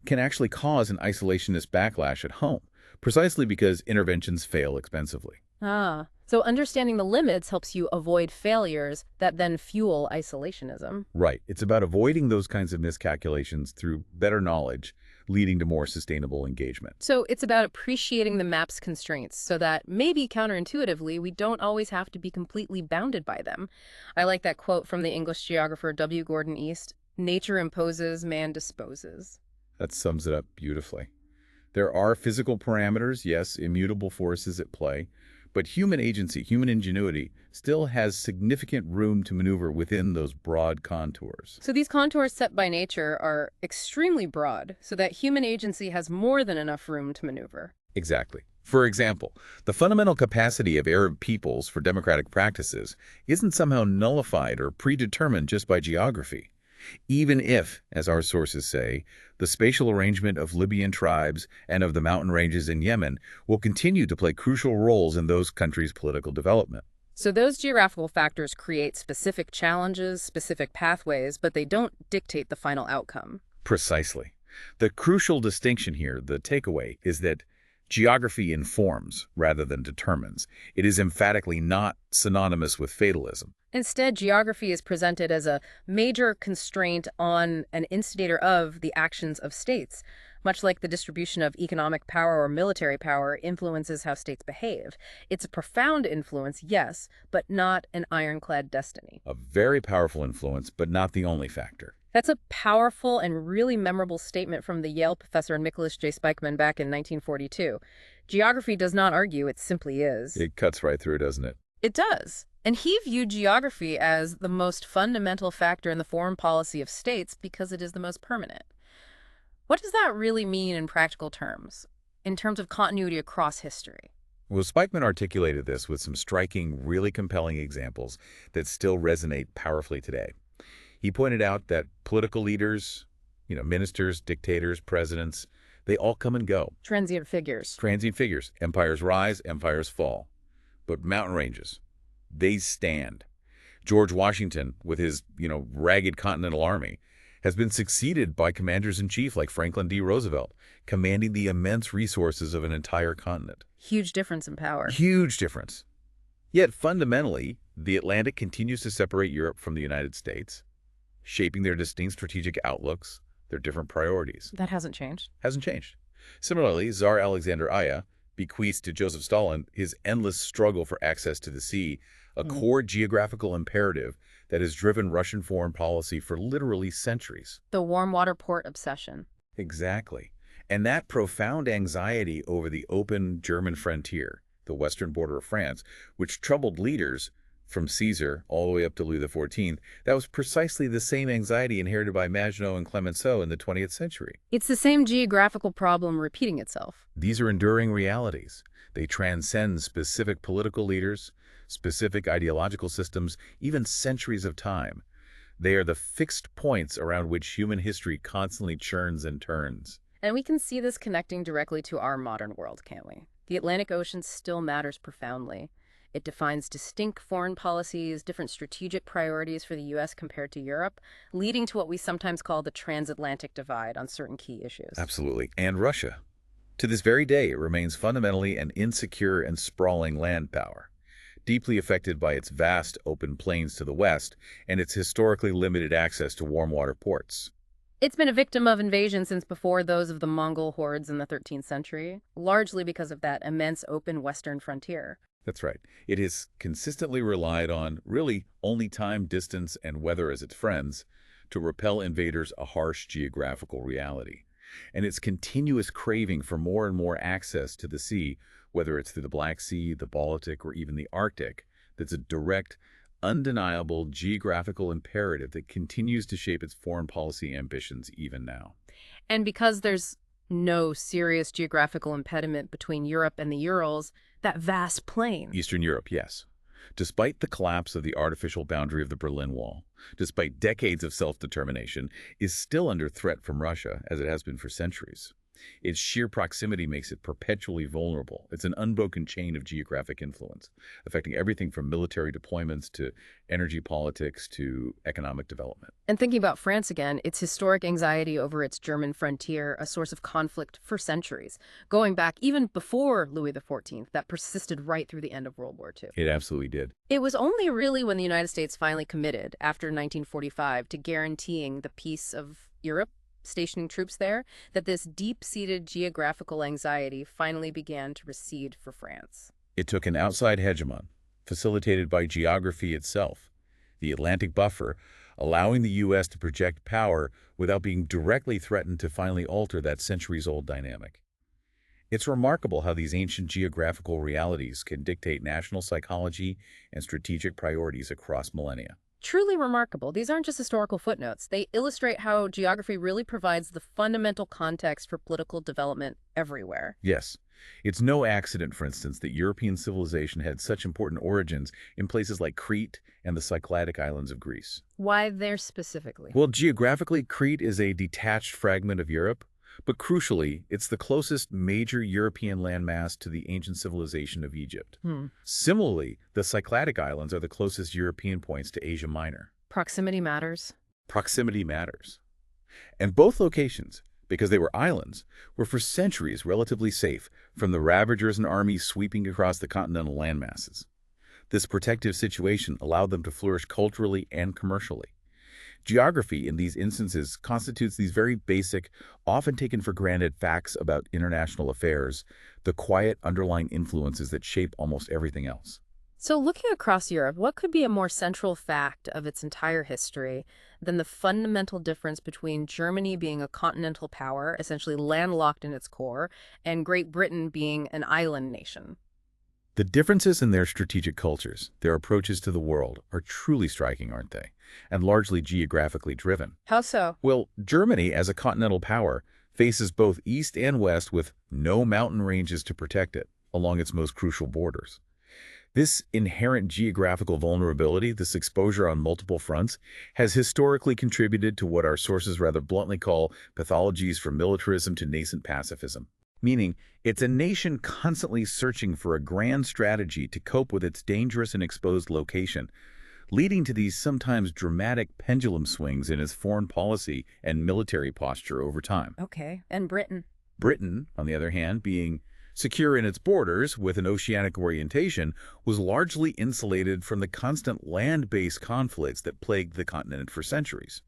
can actually cause an isolationist backlash at home, precisely because interventions fail expensively. So understanding the limits helps you avoid failures that then fuel isolationism. Right. It's about avoiding those kinds of miscalculations through better knowledge, leading to more sustainable engagement. So it's about appreciating the map's constraints so that maybe counterintuitively, we don't always have to be completely bounded by them. I like that quote from the English geographer W. Gordon East, "Nature imposes, man disposes." That sums it up beautifully. There are physical parameters, yes, immutable forces at play, but human agency, human ingenuity, still has significant room to maneuver within those broad contours. So these contours set by nature are extremely broad, so that human agency has more than enough room to maneuver. Exactly. For example, the fundamental capacity of Arab peoples for democratic practices isn't somehow nullified or predetermined just by geography. Even if, as our sources say, the spatial arrangement of Libyan tribes and of the mountain ranges in Yemen will continue to play crucial roles in those countries' political development. So those geographical factors create specific challenges, specific pathways, but they don't dictate the final outcome. Precisely. The crucial distinction here, the takeaway, is that geography informs rather than determines. It is emphatically not synonymous with fatalism. Instead, geography is presented as a major constraint on an instigator of the actions of states, much like the distribution of economic power or military power influences how states behave. It's a profound influence, yes, but not an ironclad destiny. A very powerful influence, but not the only factor. That's a powerful and really memorable statement from the Yale professor Nicholas J. Spikeman back in 1942. Geography does not argue, it simply is. It cuts right through, doesn't it? It does. And he viewed geography as the most fundamental factor in the foreign policy of states because it is the most permanent. What does that really mean in practical terms, in terms of continuity across history? Well, Spikeman articulated this with some striking, really compelling examples that still resonate powerfully today. He pointed out that political leaders, ministers, dictators, presidents, they all come and go. Transient figures. Transient figures. Empires rise, empires fall. But mountain ranges, they stand. George Washington, with his, ragged Continental Army, has been succeeded by commanders-in-chief like Franklin D. Roosevelt, commanding the immense resources of an entire continent. Huge difference in power. Huge difference. Yet, fundamentally, the Atlantic continues to separate Europe from the United States, shaping their distinct strategic outlooks, their different priorities. That hasn't changed. Hasn't changed. Similarly, Tsar Alexander I bequeaths to Joseph Stalin his endless struggle for access to the sea, a core geographical imperative that has driven Russian foreign policy for literally centuries. The warm water port obsession. Exactly. And that profound anxiety over the open German frontier, the western border of France, which troubled leaders from Caesar all the way up to Louis XIV, that was precisely the same anxiety inherited by Maginot and Clemenceau in the 20th century. It's the same geographical problem repeating itself. These are enduring realities. They transcend specific political leaders, specific ideological systems, even centuries of time. They are the fixed points around which human history constantly churns and turns. And we can see this connecting directly to our modern world, can't we? The Atlantic Ocean still matters profoundly. It defines distinct foreign policies, different strategic priorities for the U.S. compared to Europe, leading to what we sometimes call the transatlantic divide on certain key issues. Absolutely. And Russia. To this very day, it remains fundamentally an insecure and sprawling land power, deeply affected by its vast open plains to the west and its historically limited access to warm water ports. It's been a victim of invasion since before those of the Mongol hordes in the 13th century, largely because of that immense open western frontier. That's right. It has consistently relied on, really, only time, distance, and weather as its friends to repel invaders a harsh geographical reality. And its continuous craving for more and more access to the sea, whether it's through the Black Sea, the Baltic, or even the Arctic, that's a direct, undeniable geographical imperative that continues to shape its foreign policy ambitions even now. And because there's no serious geographical impediment between Europe and the Urals, that vast plain. Eastern Europe, yes. Despite the collapse of the artificial boundary of the Berlin Wall, despite decades of self-determination, is still under threat from Russia, as it has been for centuries. Its sheer proximity makes it perpetually vulnerable. It's an unbroken chain of geographic influence, affecting everything from military deployments to energy politics to economic development. And thinking about France again, its historic anxiety over its German frontier, a source of conflict for centuries, going back even before Louis XIV, that persisted right through the end of World War II. It absolutely did. It was only really when the United States finally committed, after 1945, to guaranteeing the peace of Europe, stationing troops there, that this deep-seated geographical anxiety finally began to recede for France. It took an outside hegemon, facilitated by geography itself, the Atlantic buffer, allowing the U.S. to project power without being directly threatened to finally alter that centuries-old dynamic. It's remarkable how these ancient geographical realities can dictate national psychology and strategic priorities across millennia. Truly remarkable. These aren't just historical footnotes. They illustrate how geography really provides the fundamental context for political development everywhere. Yes, it's no accident, for instance, that European civilization had such important origins in places like Crete and the Cycladic islands of Greece. Why there specifically? Well, geographically, Crete is a detached fragment of Europe, but crucially, it's the closest major European landmass to the ancient civilization of Egypt. Similarly, the Cycladic Islands are the closest European points to Asia Minor. Proximity matters. Proximity matters. And both locations, because they were islands, were for centuries relatively safe from the ravagers and armies sweeping across the continental landmasses. This protective situation allowed them to flourish culturally and commercially. Geography, in these instances, constitutes these very basic, often taken for granted facts about international affairs, the quiet underlying influences that shape almost everything else. So looking across Europe, what could be a more central fact of its entire history than the fundamental difference between Germany being a continental power, essentially landlocked in its core, and Great Britain being an island nation? The differences in their strategic cultures, their approaches to the world, are truly striking, aren't they? And largely geographically driven. How so? Well, Germany, as a continental power, faces both east and west with no mountain ranges to protect it along its most crucial borders. This inherent geographical vulnerability, this exposure on multiple fronts, has historically contributed to what our sources rather bluntly call pathologies from militarism to nascent pacifism. Meaning, it's a nation constantly searching for a grand strategy to cope with its dangerous and exposed location, leading to these sometimes dramatic pendulum swings in its foreign policy and military posture over time. Okay, and Britain? Britain, on the other hand, being secure in its borders with an oceanic orientation, was largely insulated from the constant land-based conflicts that plagued the continent for centuries.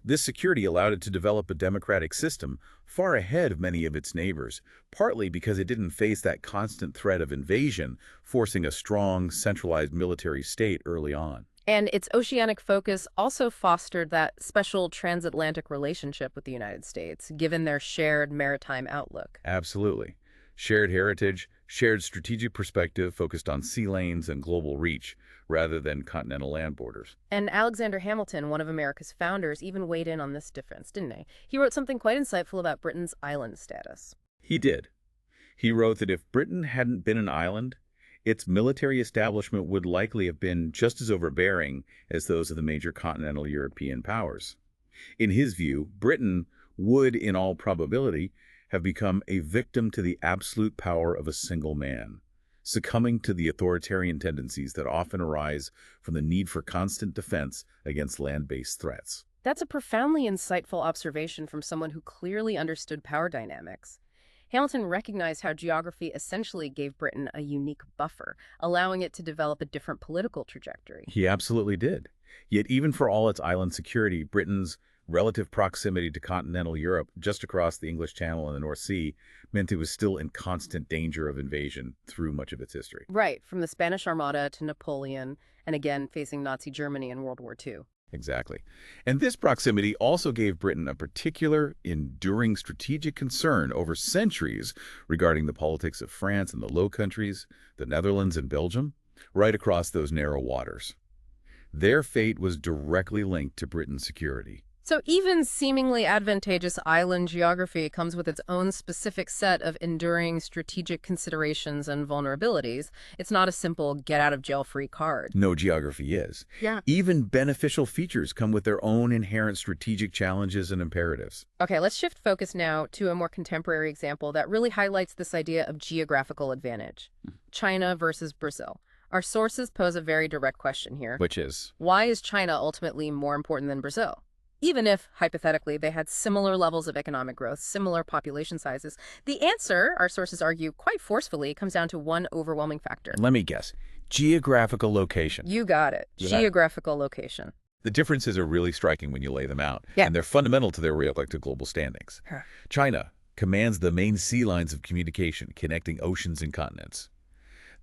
This security allowed it to develop a democratic system far ahead of many of its neighbors, partly because it didn't face that constant threat of invasion, forcing a strong, centralized military state early on. And its oceanic focus also fostered that special transatlantic relationship with the United States, given their shared maritime outlook. Absolutely. Shared heritage, shared strategic perspective focused on sea lanes and global reach, rather than continental land borders. And Alexander Hamilton, one of America's founders, even weighed in on this difference, didn't he? He wrote something quite insightful about Britain's island status. He did. He wrote that if Britain hadn't been an island, its military establishment would likely have been just as overbearing as those of the major continental European powers. In his view, Britain would, in all probability, have become a victim to the absolute power of a single man, succumbing to the authoritarian tendencies that often arise from the need for constant defense against land-based threats. That's a profoundly insightful observation from someone who clearly understood power dynamics. Hamilton recognized how geography essentially gave Britain a unique buffer, allowing it to develop a different political trajectory. He absolutely did. Yet even for all its island security, Britain's relative proximity to continental Europe, just across the English Channel and the North Sea, meant it was still in constant danger of invasion through much of its history. Right, from the Spanish Armada to Napoleon, and again facing Nazi Germany in World War II. Exactly. And this proximity also gave Britain a particular, enduring strategic concern over centuries regarding the politics of France and the Low Countries, the Netherlands and Belgium, right across those narrow waters. Their fate was directly linked to Britain's security. So even seemingly advantageous island geography comes with its own specific set of enduring strategic considerations and vulnerabilities. It's not a simple get-out-of-jail-free card. No, geography is. Yeah. Even beneficial features come with their own inherent strategic challenges and imperatives. Okay, let's shift focus now to a more contemporary example that really highlights this idea of geographical advantage. China versus Brazil. Our sources pose a very direct question here. Which is? Why is China ultimately more important than Brazil? Even if, hypothetically, they had similar levels of economic growth, similar population sizes, the answer, our sources argue quite forcefully, comes down to one overwhelming factor. Let me guess. Geographical location. You got it. Yeah. Geographical location. The differences are really striking when you lay them out, Yeah. and they're fundamental to their reelected global standings. Huh. China commands the main sea lines of communication connecting oceans and continents.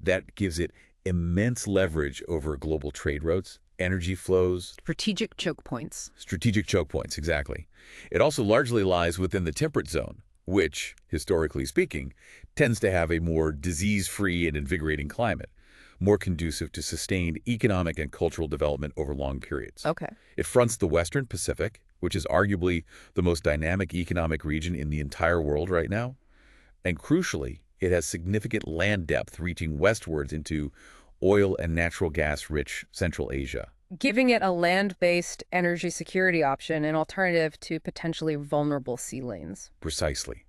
That gives it immense leverage over global trade routes, energy flows, Strategic choke points. strategic choke points, exactly. It also largely lies within the temperate zone, which, historically speaking, tends to have a more disease-free and invigorating climate, more conducive to sustained economic and cultural development over long periods. Okay. It fronts the Western Pacific, which is arguably the most dynamic economic region in the entire world right now. And crucially, it has significant land depth reaching westwards into oil and natural gas-rich Central Asia. Giving it a land-based energy security option, an alternative to potentially vulnerable sea lanes. Precisely.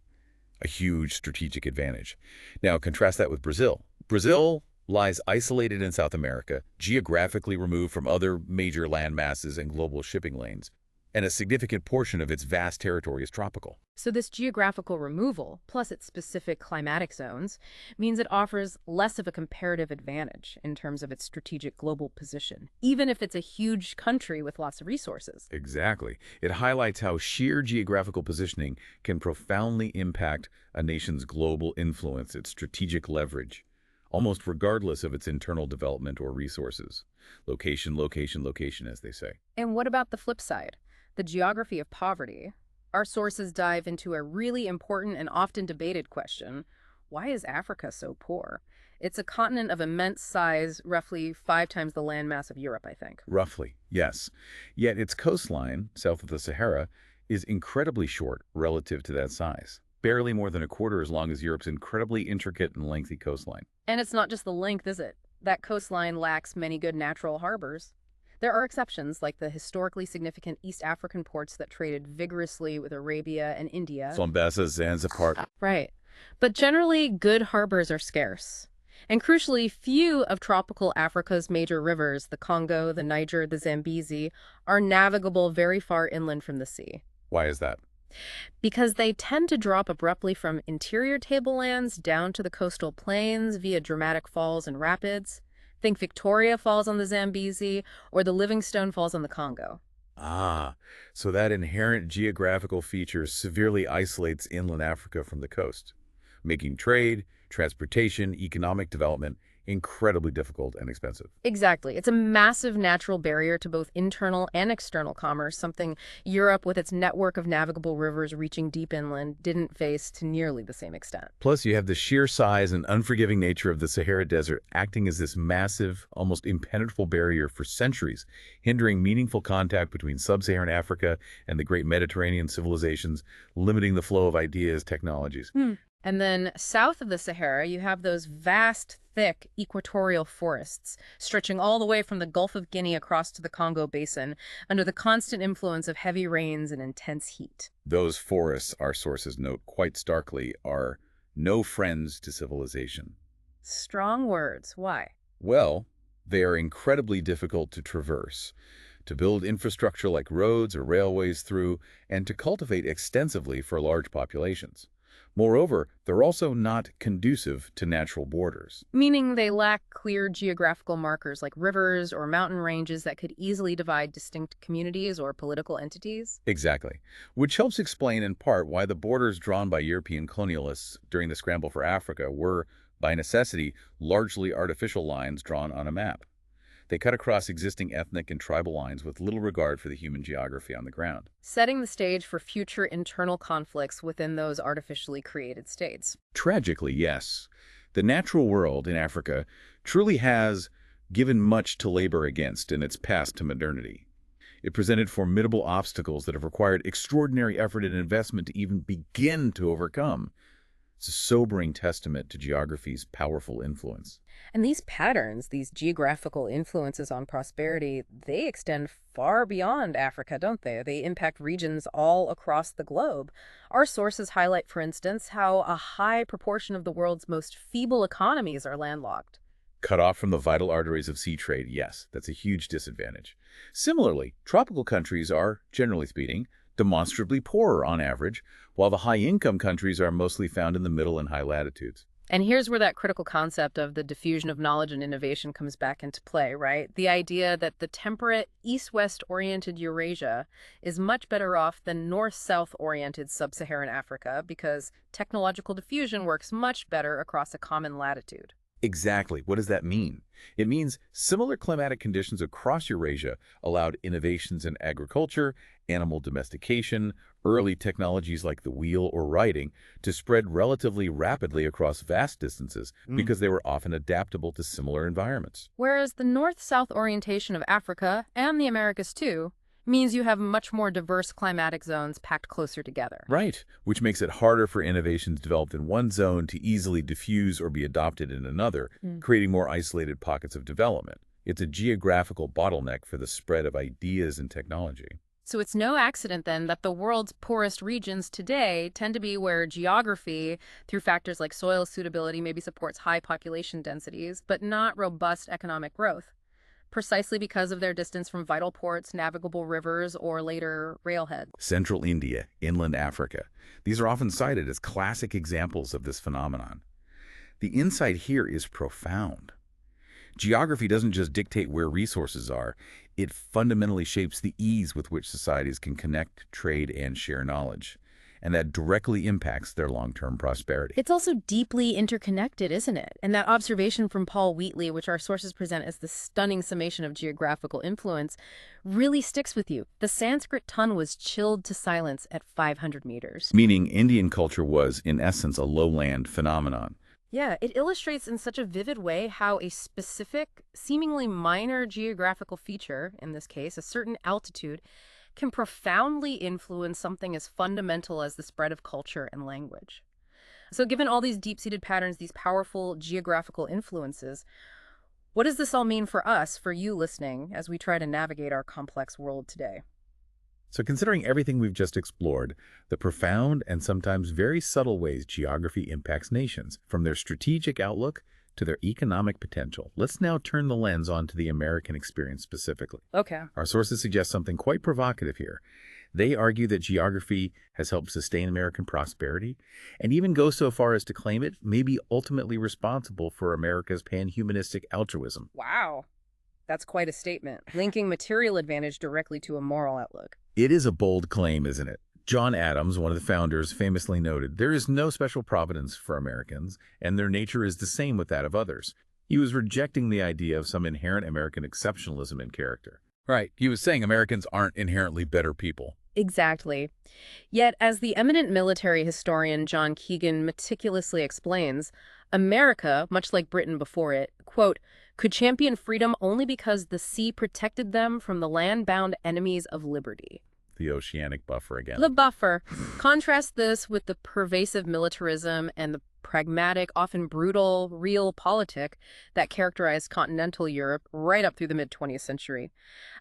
A huge strategic advantage. Now, contrast that with Brazil. Brazil lies isolated in South America, geographically removed from other major land masses and global shipping lanes, and a significant portion of its vast territory is tropical. So this geographical removal, plus its specific climatic zones, means it offers less of a comparative advantage in terms of its strategic global position, even if it's a huge country with lots of resources. Exactly. It highlights how sheer geographical positioning can profoundly impact a nation's global influence, its strategic leverage, almost regardless of its internal development or resources. Location, location, location, as they say. And what about the flip side? The geography of poverty. Our sources dive into a really important and often debated question. Why is Africa so poor? It's a continent of immense size, roughly 5 times the landmass of Europe, I think. Roughly, yes. Yet its coastline, south of the Sahara, is incredibly short relative to that size. Barely more than a quarter as long as Europe's incredibly intricate and lengthy coastline. And it's not just the length, is it? That coastline lacks many good natural harbors. There are exceptions, like the historically significant East African ports that traded vigorously with Arabia and India. Mombasa, Zanzibar. Right. But generally, good harbors are scarce. And crucially, few of tropical Africa's major rivers, the Congo, the Niger, the Zambezi, are navigable very far inland from the sea. Why is that? Because they tend to drop abruptly from interior tablelands down to the coastal plains via dramatic falls and rapids. Think Victoria Falls on the Zambezi, or the Livingstone Falls on the Congo. Ah, so that inherent geographical feature severely isolates inland Africa from the coast, making trade, transportation, economic development incredibly difficult and expensive. Exactly. It's a massive natural barrier to both internal and external commerce, something Europe, with its network of navigable rivers reaching deep inland, didn't face to nearly the same extent. Plus, you have the sheer size and unforgiving nature of the Sahara Desert acting as this massive, almost impenetrable barrier for centuries, hindering meaningful contact between sub-Saharan Africa and the great Mediterranean civilizations, limiting the flow of ideas, technologies. And then south of the Sahara, you have those vast, thick equatorial forests stretching all the way from the Gulf of Guinea across to the Congo Basin under the constant influence of heavy rains and intense heat. Those forests, our sources note quite starkly, are no friends to civilization. Strong words. Why? Well, they are incredibly difficult to traverse, to build infrastructure like roads or railways through, and to cultivate extensively for large populations. Moreover, they're also not conducive to natural borders. Meaning they lack clear geographical markers like rivers or mountain ranges that could easily divide distinct communities or political entities. Exactly. Which helps explain in part why the borders drawn by European colonialists during the scramble for Africa were, by necessity, largely artificial lines drawn on a map. They cut across existing ethnic and tribal lines with little regard for the human geography on the ground. Setting the stage for future internal conflicts within those artificially created states. Tragically, yes. The natural world in Africa truly has given much to labor against in its path to modernity. It presented formidable obstacles that have required extraordinary effort and investment to even begin to overcome. It's a sobering testament to geography's powerful influence. And these patterns, these geographical influences on prosperity, they extend far beyond Africa, don't they? They impact regions all across the globe. Our sources highlight, for instance, how a high proportion of the world's most feeble economies are landlocked. Cut off from the vital arteries of sea trade, yes, that's a huge disadvantage. Similarly, tropical countries are, generally speaking, demonstrably poorer on average, while the high-income countries are mostly found in the middle and high latitudes. And here's where that critical concept of the diffusion of knowledge and innovation comes back into play, right? The idea that the temperate, east-west oriented Eurasia is much better off than north-south oriented sub-Saharan Africa because technological diffusion works much better across a common latitude. Exactly. What does that mean? It means similar climatic conditions across Eurasia allowed innovations in agriculture, animal domestication, early technologies like the wheel or writing to spread relatively rapidly across vast distances because they were often adaptable to similar environments. Whereas the north-south orientation of Africa, and the Americas too, means you have much more diverse climatic zones packed closer together. Right, which makes it harder for innovations developed in one zone to easily diffuse or be adopted in another, creating more isolated pockets of development. It's a geographical bottleneck for the spread of ideas and technology. So it's no accident then that the world's poorest regions today tend to be where geography, through factors like soil suitability, maybe supports high population densities, but not robust economic growth, precisely because of their distance from vital ports, navigable rivers, or later railhead. Central India, inland Africa. These are often cited as classic examples of this phenomenon. The insight here is profound. Geography doesn't just dictate where resources are, it fundamentally shapes the ease with which societies can connect, trade, and share knowledge. And that directly impacts their long-term prosperity. It's also deeply interconnected, isn't it? And that observation from Paul Wheatley, which our sources present as the stunning summation of geographical influence, really sticks with you. The Sanskrit tongue was chilled to silence at 500 meters. Meaning Indian culture was, in essence, a lowland phenomenon. Yeah, it illustrates in such a vivid way how a specific, seemingly minor geographical feature, in this case, a certain altitude, can profoundly influence something as fundamental as the spread of culture and language. So given all these deep-seated patterns, these powerful geographical influences, what does this all mean for us, for you listening, as we try to navigate our complex world today? So considering everything we've just explored, the profound and sometimes very subtle ways geography impacts nations, from their strategic outlook to their economic potential, let's now turn the lens onto the American experience specifically. Okay. Our sources suggest something quite provocative here. They argue that geography has helped sustain American prosperity, and even go so far as to claim it may be ultimately responsible for America's pan-humanistic altruism. Wow. That's quite a statement, linking material advantage directly to a moral outlook. It is a bold claim, isn't it? John Adams, one of the founders, famously noted, "There is no special providence for Americans, and their nature is the same with that of others." He was rejecting the idea of some inherent American exceptionalism in character. Right. He was saying Americans aren't inherently better people. Exactly. Yet, as the eminent military historian John Keegan meticulously explains, America, much like Britain before it, quote, could champion freedom only because the sea protected them from the land-bound enemies of liberty. The oceanic buffer again. The buffer. Contrast this with the pervasive militarism and the pragmatic, often brutal, realpolitik that characterized continental Europe right up through the mid-20th century.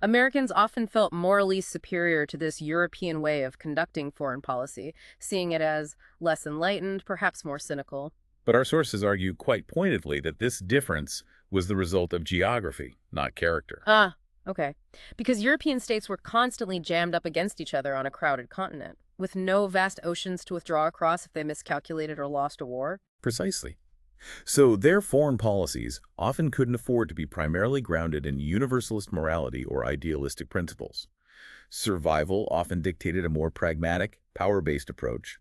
Americans often felt morally superior to this European way of conducting foreign policy, seeing it as less enlightened, perhaps more cynical. But our sources argue quite pointedly that this difference was the result of geography, not character. Okay. Because European states were constantly jammed up against each other on a crowded continent, with no vast oceans to withdraw across if they miscalculated or lost a war. Precisely. So their foreign policies often couldn't afford to be primarily grounded in universalist morality or idealistic principles. Survival often dictated a more pragmatic, power-based approach.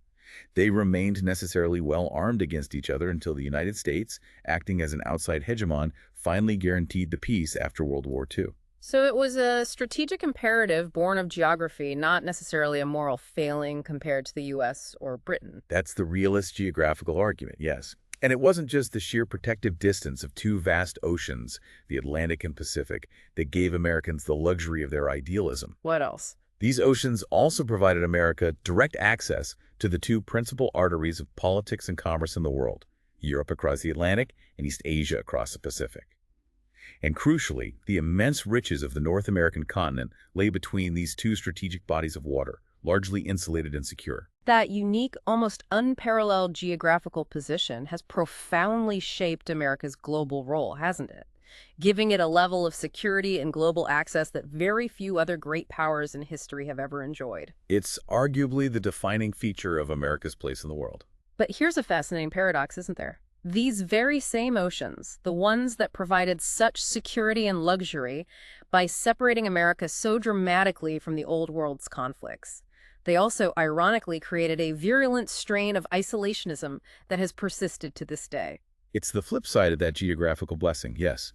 They remained necessarily well armed against each other until the United States, acting as an outside hegemon, finally guaranteed the peace after World War II. So it was a strategic imperative born of geography, not necessarily a moral failing compared to the U.S. or Britain. That's the realist geographical argument, yes. And it wasn't just the sheer protective distance of two vast oceans, the Atlantic and Pacific, that gave Americans the luxury of their idealism. What else? These oceans also provided America direct access to the two principal arteries of politics and commerce in the world, Europe across the Atlantic and East Asia across the Pacific. And crucially, the immense riches of the North American continent lay between these two strategic bodies of water, largely insulated and secure. That unique, almost unparalleled geographical position has profoundly shaped America's global role, hasn't it? Giving it a level of security and global access that very few other great powers in history have ever enjoyed. It's arguably the defining feature of America's place in the world. But here's a fascinating paradox, isn't there? These very same oceans, the ones that provided such security and luxury by separating America so dramatically from the Old World's conflicts, they also ironically created a virulent strain of isolationism that has persisted to this day. It's the flip side of that geographical blessing, yes,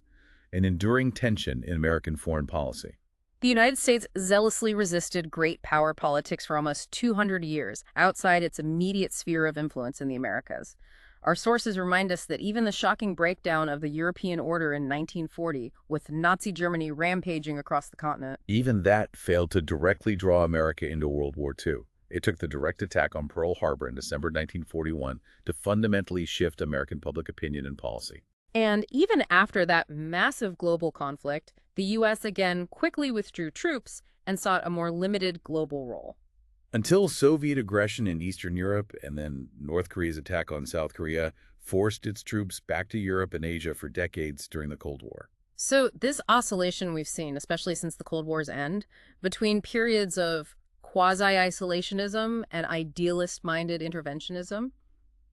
an enduring tension in American foreign policy. The United States zealously resisted great power politics for almost 200 years outside its immediate sphere of influence in the Americas. Our sources remind us that even the shocking breakdown of the European order in 1940, with Nazi Germany rampaging across the continent, Even that failed to directly draw America into World War II. It took the direct attack on Pearl Harbor in December 1941 to fundamentally shift American public opinion and policy. and even after that massive global conflict, the U.S. again quickly withdrew troops and sought a more limited global role. Until Soviet aggression in Eastern Europe and then North Korea's attack on South Korea forced its troops back to Europe and Asia for decades during the Cold War. So this oscillation we've seen, especially since the Cold War's end, between periods of quasi-isolationism and idealist-minded interventionism,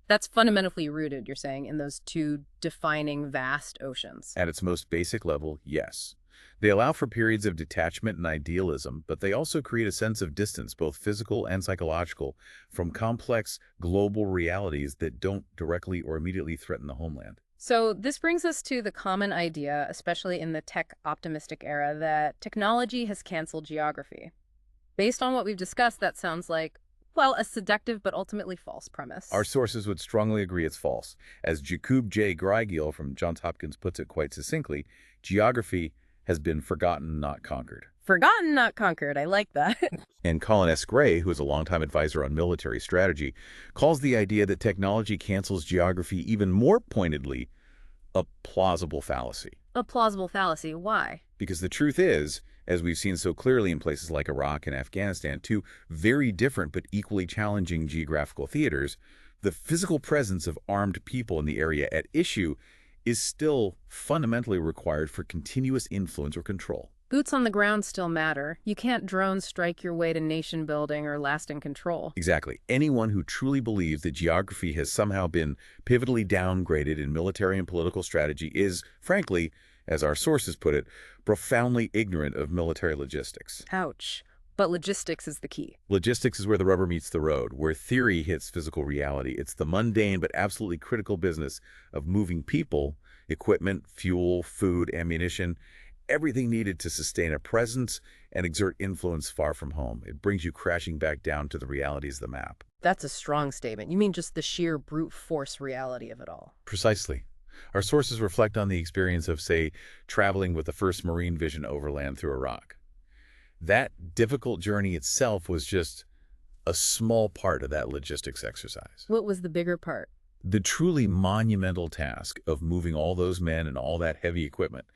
that's fundamentally rooted, you're saying, in those two defining vast oceans. At its most basic level, yes. They allow for periods of detachment and idealism, but they also create a sense of distance, both physical and psychological, from complex global realities that don't directly or immediately threaten the homeland. So this brings us to the common idea, especially in the tech-optimistic era, that technology has canceled geography. Based on what we've discussed, that sounds like, well, a seductive but ultimately false premise. Our sources would strongly agree it's false. As Jakub J. Greigel from Johns Hopkins puts it quite succinctly, geography has been forgotten, not conquered. Forgotten, not conquered. I like that. And Colin S. Gray, who is a longtime advisor on military strategy, calls the idea that technology cancels geography even more pointedly a plausible fallacy. A plausible fallacy. Why? Because the truth is, as we've seen so clearly in places like Iraq and Afghanistan, two very different but equally challenging geographical theaters, the physical presence of armed people in the area at issue is still fundamentally required for continuous influence or control. Boots on the ground still matter. You can't drone strike your way to nation building or lasting control. Exactly. Anyone who truly believes that geography has somehow been pivotally downgraded in military and political strategy is, frankly, as our sources put it, profoundly ignorant of military logistics. Ouch. But logistics is the key. Logistics is where the rubber meets the road, where theory hits physical reality. It's the mundane but absolutely critical business of moving people, equipment, fuel, food, ammunition, everything needed to sustain a presence and exert influence far from home. It brings you crashing back down to the realities of the map. That's a strong statement. You mean just the sheer brute force reality of it all. Precisely. Our sources reflect on the experience of, say, traveling with the 1st Marine Division overland through Iraq. That difficult journey itself was just a small part of that logistics exercise. What was the bigger part? The truly monumental task of moving all those men and all that heavy equipment,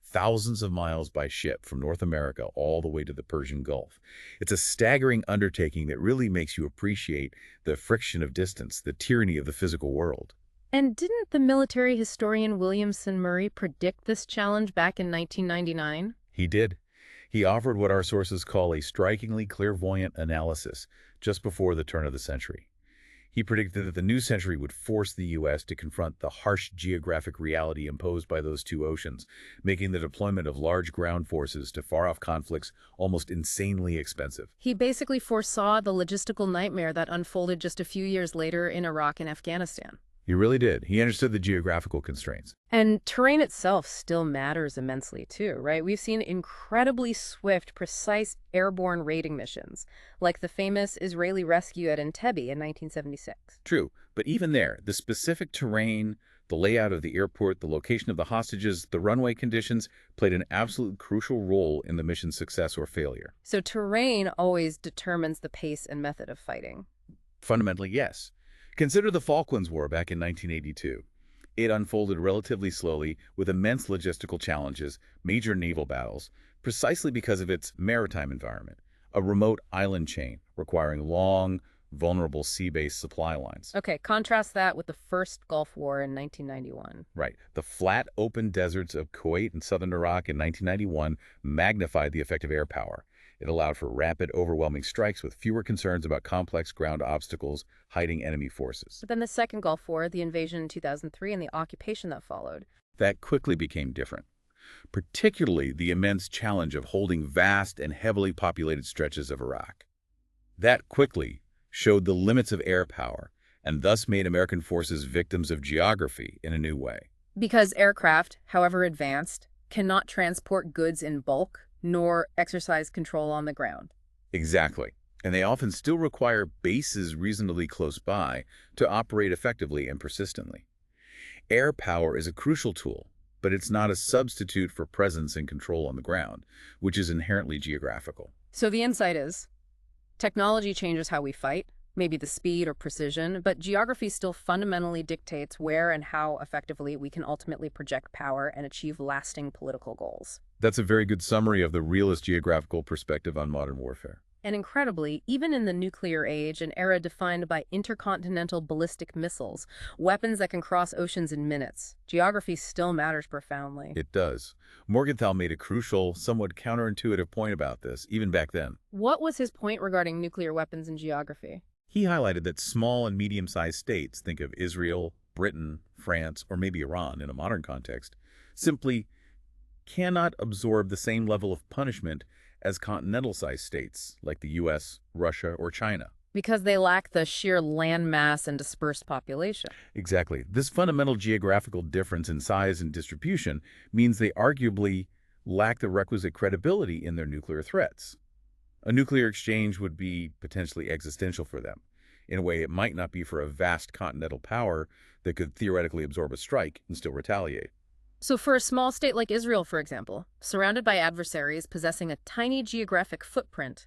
thousands of miles by ship from North America all the way to the Persian Gulf. It's a staggering undertaking that really makes you appreciate the friction of distance, the tyranny of the physical world. And didn't the military historian Williamson Murray predict this challenge back in 1999? He did. He offered what our sources call a strikingly clairvoyant analysis just before the turn of the century. He predicted that the new century would force the U.S. to confront the harsh geographic reality imposed by those two oceans, making the deployment of large ground forces to far-off conflicts almost insanely expensive. He basically foresaw the logistical nightmare that unfolded just a few years later in Iraq and Afghanistan. He really did. He understood the geographical constraints. And terrain itself still matters immensely too, right? We've seen incredibly swift, precise airborne raiding missions, like the famous Israeli rescue at Entebbe in 1976. True, but even there, the specific terrain, the layout of the airport, the location of the hostages, the runway conditions played an absolute crucial role in the mission's success or failure. So terrain always determines the pace and method of fighting. Fundamentally, yes. Consider the Falklands War back in 1982. It unfolded relatively slowly with immense logistical challenges, major naval battles, precisely because of its maritime environment, a remote island chain requiring long, vulnerable sea-based supply lines. Okay, contrast that with the first Gulf War in 1991. Right. The flat, open deserts of Kuwait and southern Iraq in 1991 magnified the effect of air power. It allowed for rapid, overwhelming strikes with fewer concerns about complex ground obstacles hiding enemy forces. But then the second Gulf War, the invasion in 2003, and the occupation that followed. That quickly became different, particularly the immense challenge of holding vast and heavily populated stretches of Iraq. That quickly showed the limits of air power and thus made American forces victims of geography in a new way. Because aircraft, however advanced, cannot transport goods in bulk nor exercise control on the ground. Exactly. And they often still require bases reasonably close by to operate effectively and persistently. Air power is a crucial tool, but it's not a substitute for presence and control on the ground, which is inherently geographical. So the insight is, technology changes how we fight, maybe the speed or precision, but geography still fundamentally dictates where and how effectively we can ultimately project power and achieve lasting political goals. That's a very good summary of the realist geographical perspective on modern warfare. And incredibly, even in the nuclear age, an era defined by intercontinental ballistic missiles, weapons that can cross oceans in minutes, geography still matters profoundly. It does. Morgenthau made a crucial, somewhat counterintuitive point about this, even back then. What was his point regarding nuclear weapons and geography? He highlighted that small and medium-sized states, think of Israel, Britain, France, or maybe Iran in a modern context, simply cannot absorb the same level of punishment as continental-sized states like the U.S., Russia, or China. Because they lack the sheer land mass and dispersed population. Exactly. This fundamental geographical difference in size and distribution means they arguably lack the requisite credibility in their nuclear threats. A nuclear exchange would be potentially existential for them, in a way it might not be for a vast continental power that could theoretically absorb a strike and still retaliate. So for a small state like Israel, for example, surrounded by adversaries possessing a tiny geographic footprint,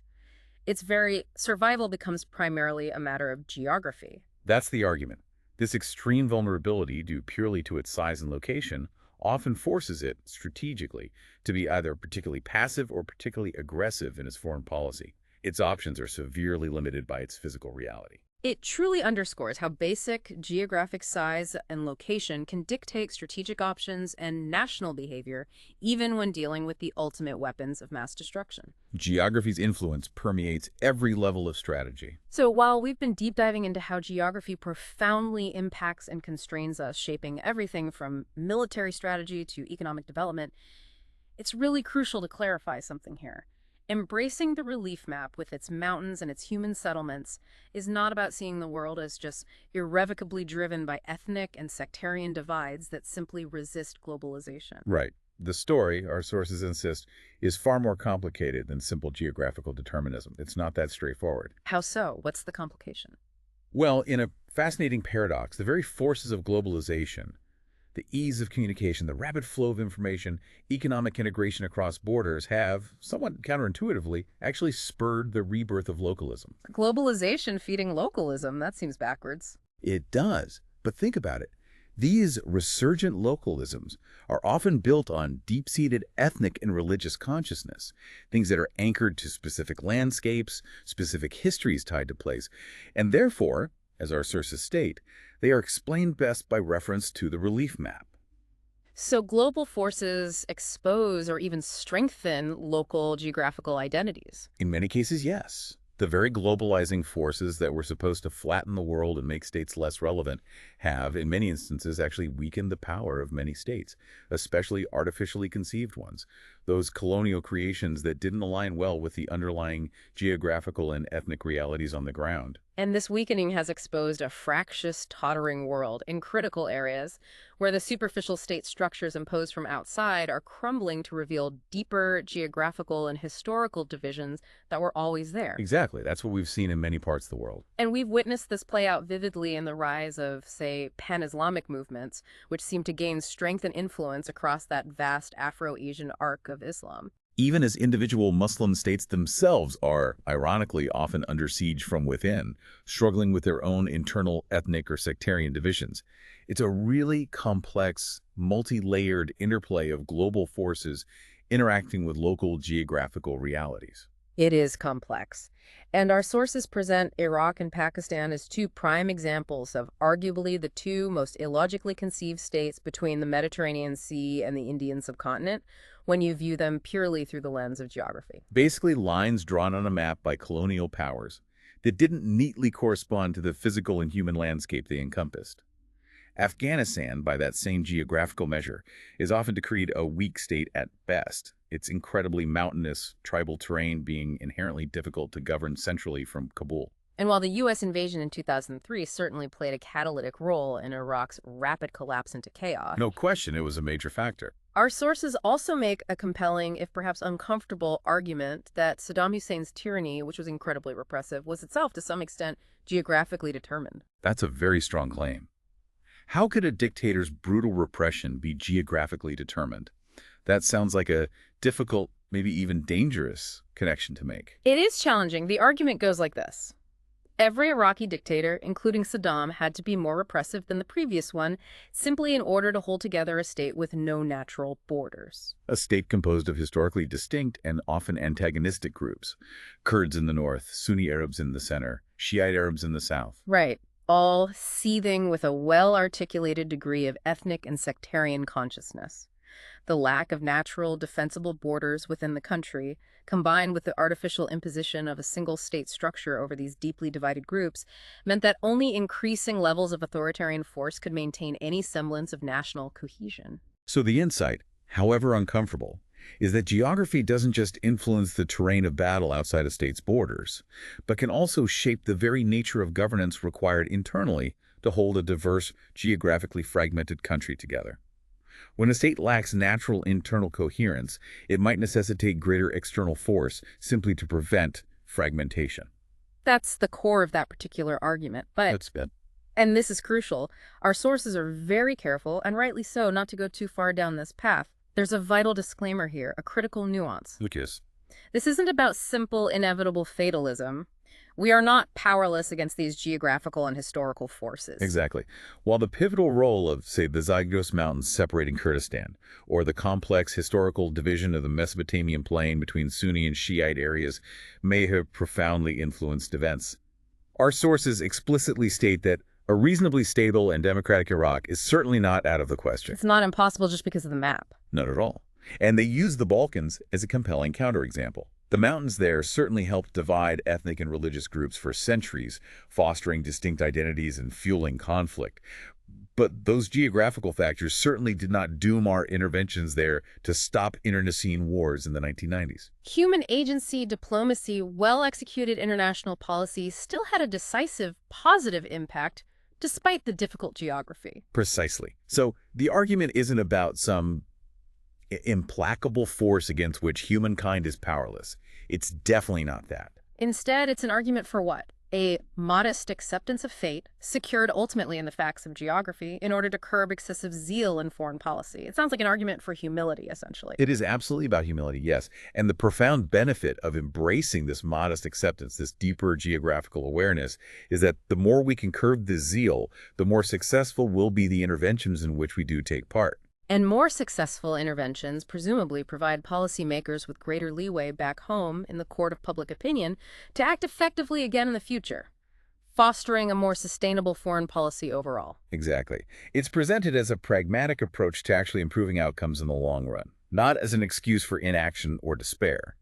its very survival becomes primarily a matter of geography. That's the argument. This extreme vulnerability, due purely to its size and location, often forces it, strategically, to be either particularly passive or particularly aggressive in its foreign policy. Its options are severely limited by its physical reality. It truly underscores how basic geographic size and location can dictate strategic options and national behavior, even when dealing with the ultimate weapons of mass destruction. Geography's influence permeates every level of strategy. So while we've been deep diving into how geography profoundly impacts and constrains us, shaping everything from military strategy to economic development, it's really crucial to clarify something here. Embracing the relief map with its mountains and its human settlements is not about seeing the world as just irrevocably driven by ethnic and sectarian divides that simply resist globalization. Right. The story, our sources insist, is far more complicated than simple geographical determinism. It's not that straightforward. How so? What's the complication? Well, in a fascinating paradox, the very forces of globalization, the ease of communication, the rapid flow of information, economic integration across borders have, somewhat counterintuitively, actually spurred the rebirth of localism. Globalization feeding localism, that seems backwards. It does, but think about it. These resurgent localisms are often built on deep-seated ethnic and religious consciousness, things that are anchored to specific landscapes, specific histories tied to place, and therefore, as our sources state, they are explained best by reference to the relief map. So global forces expose or even strengthen local geographical identities. In many cases, yes. The very globalizing forces that were supposed to flatten the world and make states less relevant have, in many instances, actually weakened the power of many states, especially artificially conceived ones, those colonial creations that didn't align well with the underlying geographical and ethnic realities on the ground. And this weakening has exposed a fractious, tottering world in critical areas where the superficial state structures imposed from outside are crumbling to reveal deeper geographical and historical divisions that were always there. Exactly. That's what we've seen in many parts of the world. And we've witnessed this play out vividly in the rise of, say, pan-Islamic movements, which seem to gain strength and influence across that vast Afro-Asian arc of Islam. Even as individual Muslim states themselves are, ironically, often under siege from within, struggling with their own internal ethnic or sectarian divisions. It's a really complex, multi-layered interplay of global forces interacting with local geographical realities. It is complex. And our sources present Iraq and Pakistan as two prime examples of arguably the two most illogically conceived states between the Mediterranean Sea and the Indian subcontinent when you view them purely through the lens of geography. Basically, lines drawn on a map by colonial powers that didn't neatly correspond to the physical and human landscape they encompassed. Afghanistan, by that same geographical measure, is often decreed a weak state at best, its incredibly mountainous, tribal terrain being inherently difficult to govern centrally from Kabul. And while the U.S. invasion in 2003 certainly played a catalytic role in Iraq's rapid collapse into chaos, No question it was a major factor. our sources also make a compelling, if perhaps uncomfortable, argument that Saddam Hussein's tyranny, which was incredibly repressive, was itself to some extent geographically determined. That's a very strong claim. How could a dictator's brutal repression be geographically determined? That sounds like a difficult, maybe even dangerous connection to make. It is challenging. The argument goes like this. Every Iraqi dictator, including Saddam, had to be more repressive than the previous one, simply in order to hold together a state with no natural borders. A state composed of historically distinct and often antagonistic groups. Kurds in the north, Sunni Arabs in the center, Shiite Arabs in the south. Right. All seething with a well-articulated degree of ethnic and sectarian consciousness. The lack of natural, defensible borders within the country, combined with the artificial imposition of a single state structure over these deeply divided groups, meant that only increasing levels of authoritarian force could maintain any semblance of national cohesion. So the insight, however uncomfortable, is that geography doesn't just influence the terrain of battle outside a state's borders, but can also shape the very nature of governance required internally to hold a diverse, geographically fragmented country together. When a state lacks natural internal coherence, it might necessitate greater external force simply to prevent fragmentation. That's the core of that particular argument. That's good. And this is crucial, our sources are very careful, and rightly so, not to go too far down this path. There's a vital disclaimer here, a critical nuance. Which is? This isn't about simple, inevitable fatalism. We are not powerless against these geographical and historical forces. Exactly. While the pivotal role of, say, the Zagros Mountains separating Kurdistan, or the complex historical division of the Mesopotamian plain between Sunni and Shiite areas may have profoundly influenced events, our sources explicitly state that a reasonably stable and democratic Iraq is certainly not out of the question. It's not impossible just because of the map. Not at all. And they use the Balkans as a compelling counterexample. The mountains there certainly helped divide ethnic and religious groups for centuries, fostering distinct identities and fueling conflict. But those geographical factors certainly did not doom our interventions there to stop internecine wars in the 1990s. Human agency, diplomacy, well-executed international policy still had a decisive, positive impact despite the difficult geography. Precisely. So the argument isn't about some implacable force against which humankind is powerless. It's definitely not that. Instead, it's an argument for what? A modest acceptance of fate, secured ultimately in the facts of geography, in order to curb excessive zeal in foreign policy. It sounds like an argument for humility, essentially. It is absolutely about humility, yes. And the profound benefit of embracing this modest acceptance, this deeper geographical awareness, is that the more we can curb this zeal, the more successful will be the interventions in which we do take part. And more successful interventions presumably provide policymakers with greater leeway back home in the court of public opinion to act effectively again in the future, fostering a more sustainable foreign policy overall. Exactly. It's presented as a pragmatic approach to actually improving outcomes in the long run, not as an excuse for inaction or despair.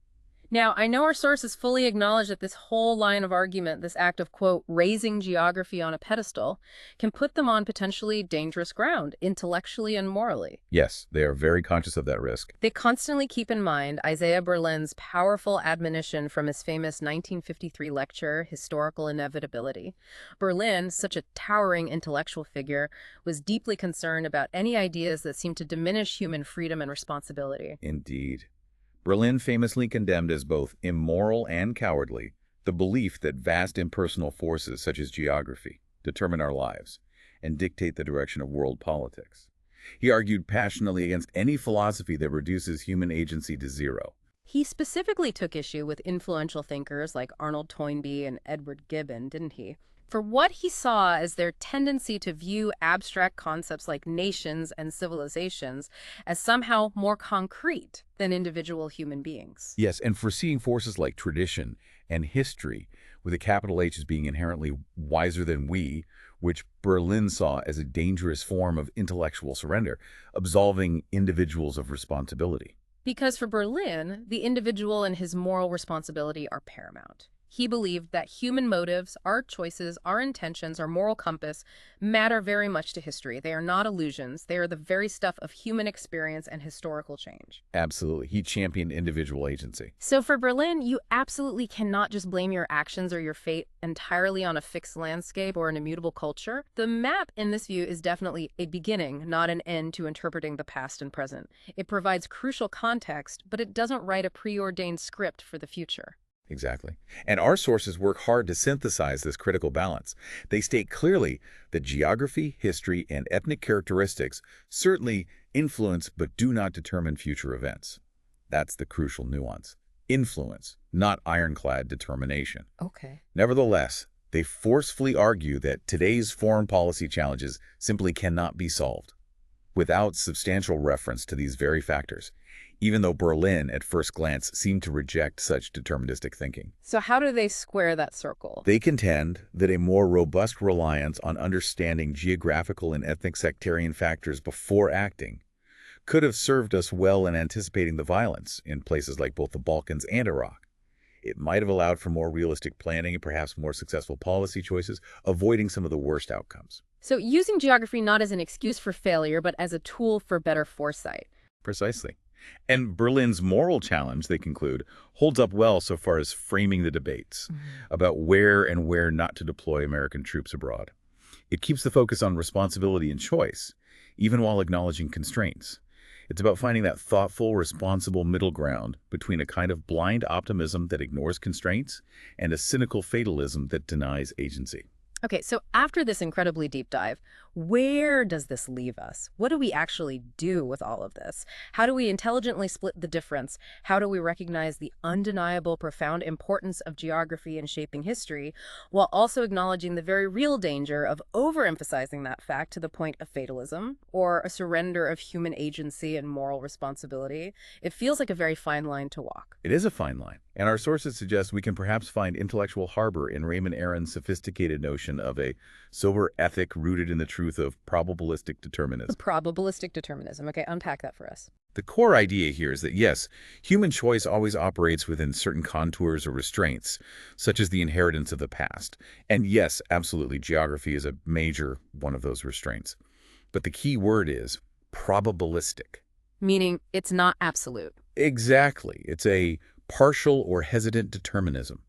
Now, I know our sources fully acknowledge that this whole line of argument, this act of, quote, raising geography on a pedestal, can put them on potentially dangerous ground, intellectually and morally. Yes, they are very conscious of that risk. They constantly keep in mind Isaiah Berlin's powerful admonition from his famous 1953 lecture, Historical Inevitability. Berlin, such a towering intellectual figure, was deeply concerned about any ideas that seemed to diminish human freedom and responsibility. Indeed. Berlin famously condemned as both immoral and cowardly the belief that vast impersonal forces such as geography determine our lives and dictate the direction of world politics. He argued passionately against any philosophy that reduces human agency to zero. He specifically took issue with influential thinkers like Arnold Toynbee and Edward Gibbon, didn't he? For what he saw as their tendency to view abstract concepts like nations and civilizations as somehow more concrete than individual human beings. Yes, and foreseeing forces like tradition and history, with a capital H as being inherently wiser than we, which Berlin saw as a dangerous form of intellectual surrender, absolving individuals of responsibility. Because for Berlin, the individual and his moral responsibility are paramount. He believed that human motives, our choices, our intentions, our moral compass matter very much to history. They are not illusions. They are the very stuff of human experience and historical change. Absolutely. He championed individual agency. So for Berlin, you absolutely cannot just blame your actions or your fate entirely on a fixed landscape or an immutable culture. The map in this view is definitely a beginning, not an end to interpreting the past and present. It provides crucial context, but it doesn't write a preordained script for the future. Exactly. And our sources work hard to synthesize this critical balance. They state clearly that geography, history, and ethnic characteristics certainly influence but do not determine future events. That's the crucial nuance. Influence, not ironclad determination. Okay. Nevertheless, they forcefully argue that today's foreign policy challenges simply cannot be solved without substantial reference to these very factors, even though Berlin, at first glance, seemed to reject such deterministic thinking. So how do they square that circle? They contend that a more robust reliance on understanding geographical and ethnic sectarian factors before acting could have served us well in anticipating the violence in places like both the Balkans and Iraq. It might have allowed for more realistic planning and perhaps more successful policy choices, avoiding some of the worst outcomes. So using geography not as an excuse for failure, but as a tool for better foresight. Precisely. And Berlin's moral challenge, they conclude, holds up well so far as framing the debates about where and where not to deploy American troops abroad. It keeps the focus on responsibility and choice, even while acknowledging constraints. It's about finding that thoughtful, responsible middle ground between a kind of blind optimism that ignores constraints and a cynical fatalism that denies agency. Okay, so after this incredibly deep dive, where does this leave us? What do we actually do with all of this? How do we intelligently split the difference? How do we recognize the undeniable, profound importance of geography in shaping history, while also acknowledging the very real danger of overemphasizing that fact to the point of fatalism or a surrender of human agency and moral responsibility? It feels like a very fine line to walk. It is a fine line, and our sources suggest we can perhaps find intellectual harbor in Raymond Aron's sophisticated notion of a sober ethic rooted in the truth of probabilistic determinism. Probabilistic determinism. Okay, unpack that for us. The core idea here is that, yes, human choice always operates within certain contours or restraints, such as the inheritance of the past. And yes, absolutely, geography is a major one of those restraints. But the key word is probabilistic. Meaning it's not absolute. Exactly. It's a partial or hesitant determinism.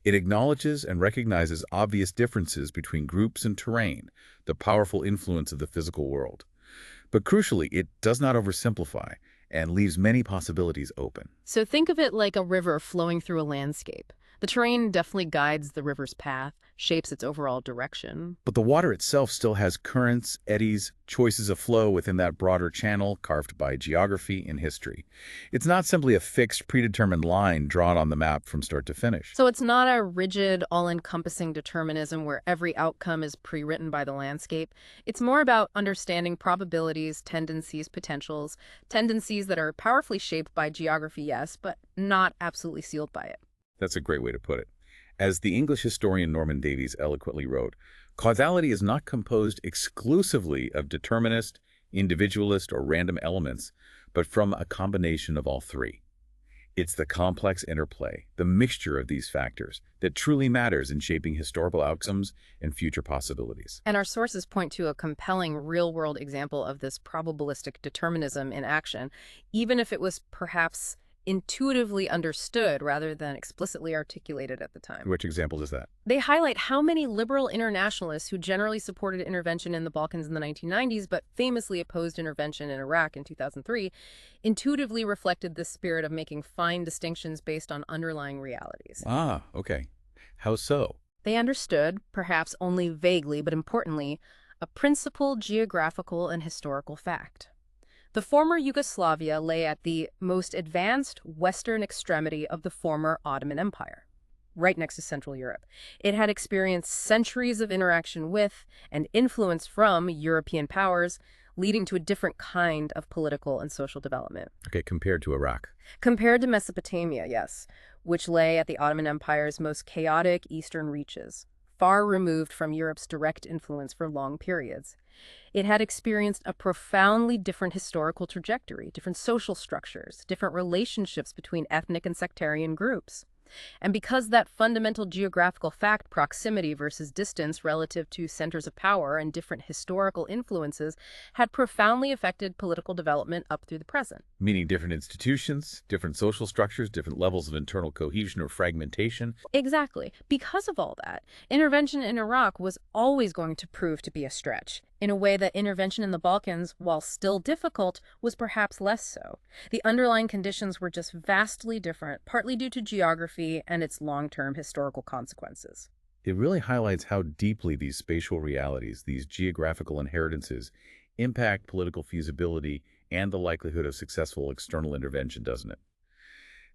It acknowledges and recognizes obvious differences between groups and terrain, the powerful influence of the physical world. But crucially, it does not oversimplify and leaves many possibilities open. So think of it like a river flowing through a landscape. The terrain definitely guides the river's path, shapes its overall direction. But the water itself still has currents, eddies, choices of flow within that broader channel carved by geography and history. It's not simply a fixed, predetermined line drawn on the map from start to finish. So it's not a rigid, all-encompassing determinism where every outcome is pre-written by the landscape. It's more about understanding probabilities, tendencies, potentials, tendencies that are powerfully shaped by geography, yes, but not absolutely sealed by it. That's a great way to put it. As the English historian Norman Davies eloquently wrote, causality is not composed exclusively of determinist, individualist, or random elements, but from a combination of all three. It's the complex interplay, the mixture of these factors, that truly matters in shaping historical outcomes and future possibilities. And our sources point to a compelling real-world example of this probabilistic determinism in action, even if it was perhaps intuitively understood rather than explicitly articulated at the time. Which examples is that? They highlight how many liberal internationalists who generally supported intervention in the Balkans in the 1990s but famously opposed intervention in Iraq in 2003 intuitively reflected this spirit of making fine distinctions based on underlying realities. Ah, okay. How so? They understood, perhaps only vaguely but importantly, a principal geographical and historical fact. The former Yugoslavia lay at the most advanced western extremity of the former Ottoman Empire, right next to Central Europe. It had experienced centuries of interaction with and influence from European powers, leading to a different kind of political and social development. Okay, compared to Iraq. Compared to Mesopotamia, yes, which lay at the Ottoman Empire's most chaotic eastern reaches, far removed from Europe's direct influence for long periods. It had experienced a profoundly different historical trajectory, different social structures, different relationships between ethnic and sectarian groups. And because that fundamental geographical fact, proximity versus distance relative to centers of power and different historical influences, had profoundly affected political development up through the present. Meaning different institutions, different social structures, different levels of internal cohesion or fragmentation. Exactly. Because of all that, intervention in Iraq was always going to prove to be a stretch, in a way that intervention in the Balkans, while still difficult, was perhaps less so. The underlying conditions were just vastly different, partly due to geography and its long-term historical consequences. It really highlights how deeply these spatial realities, these geographical inheritances, impact political feasibility and the likelihood of successful external intervention, doesn't it?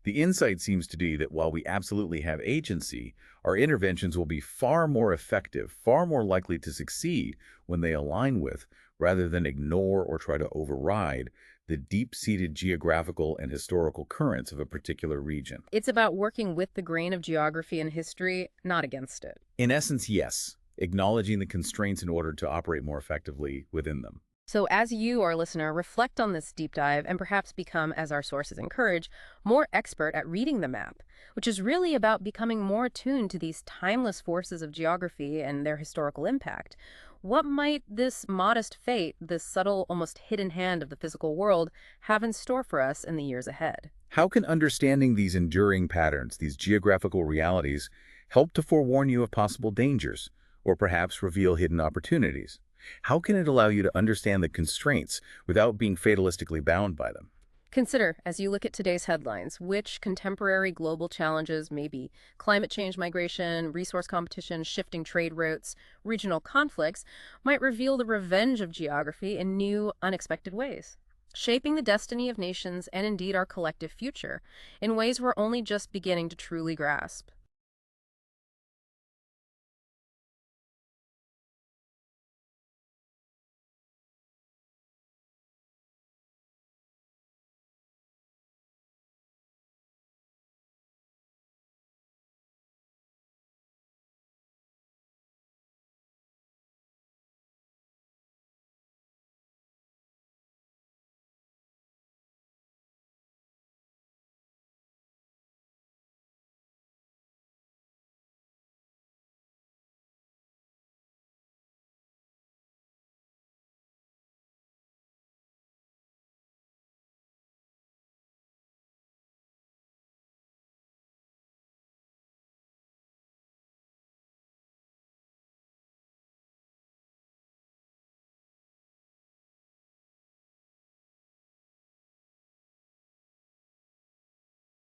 The insight seems to be that while we absolutely have agency, our interventions will be far more effective, far more likely to succeed when they align with, rather than ignore or try to override, the deep-seated geographical and historical currents of a particular region. It's about working with the grain of geography and history, not against it. In essence, yes, acknowledging the constraints in order to operate more effectively within them. So as you, our listener, reflect on this deep dive and perhaps become, as our sources encourage, more expert at reading the map, which is really about becoming more attuned to these timeless forces of geography and their historical impact, what might this modest fate, this subtle, almost hidden hand of the physical world, have in store for us in the years ahead? How can understanding these enduring patterns, these geographical realities, help to forewarn you of possible dangers, or perhaps reveal hidden opportunities? How can it allow you to understand the constraints without being fatalistically bound by them? Consider, as you look at today's headlines, which contemporary global challenges, maybe climate change, migration, resource competition, shifting trade routes, regional conflicts, might reveal the revenge of geography in new, unexpected ways, shaping the destiny of nations and indeed our collective future in ways we're only just beginning to truly grasp.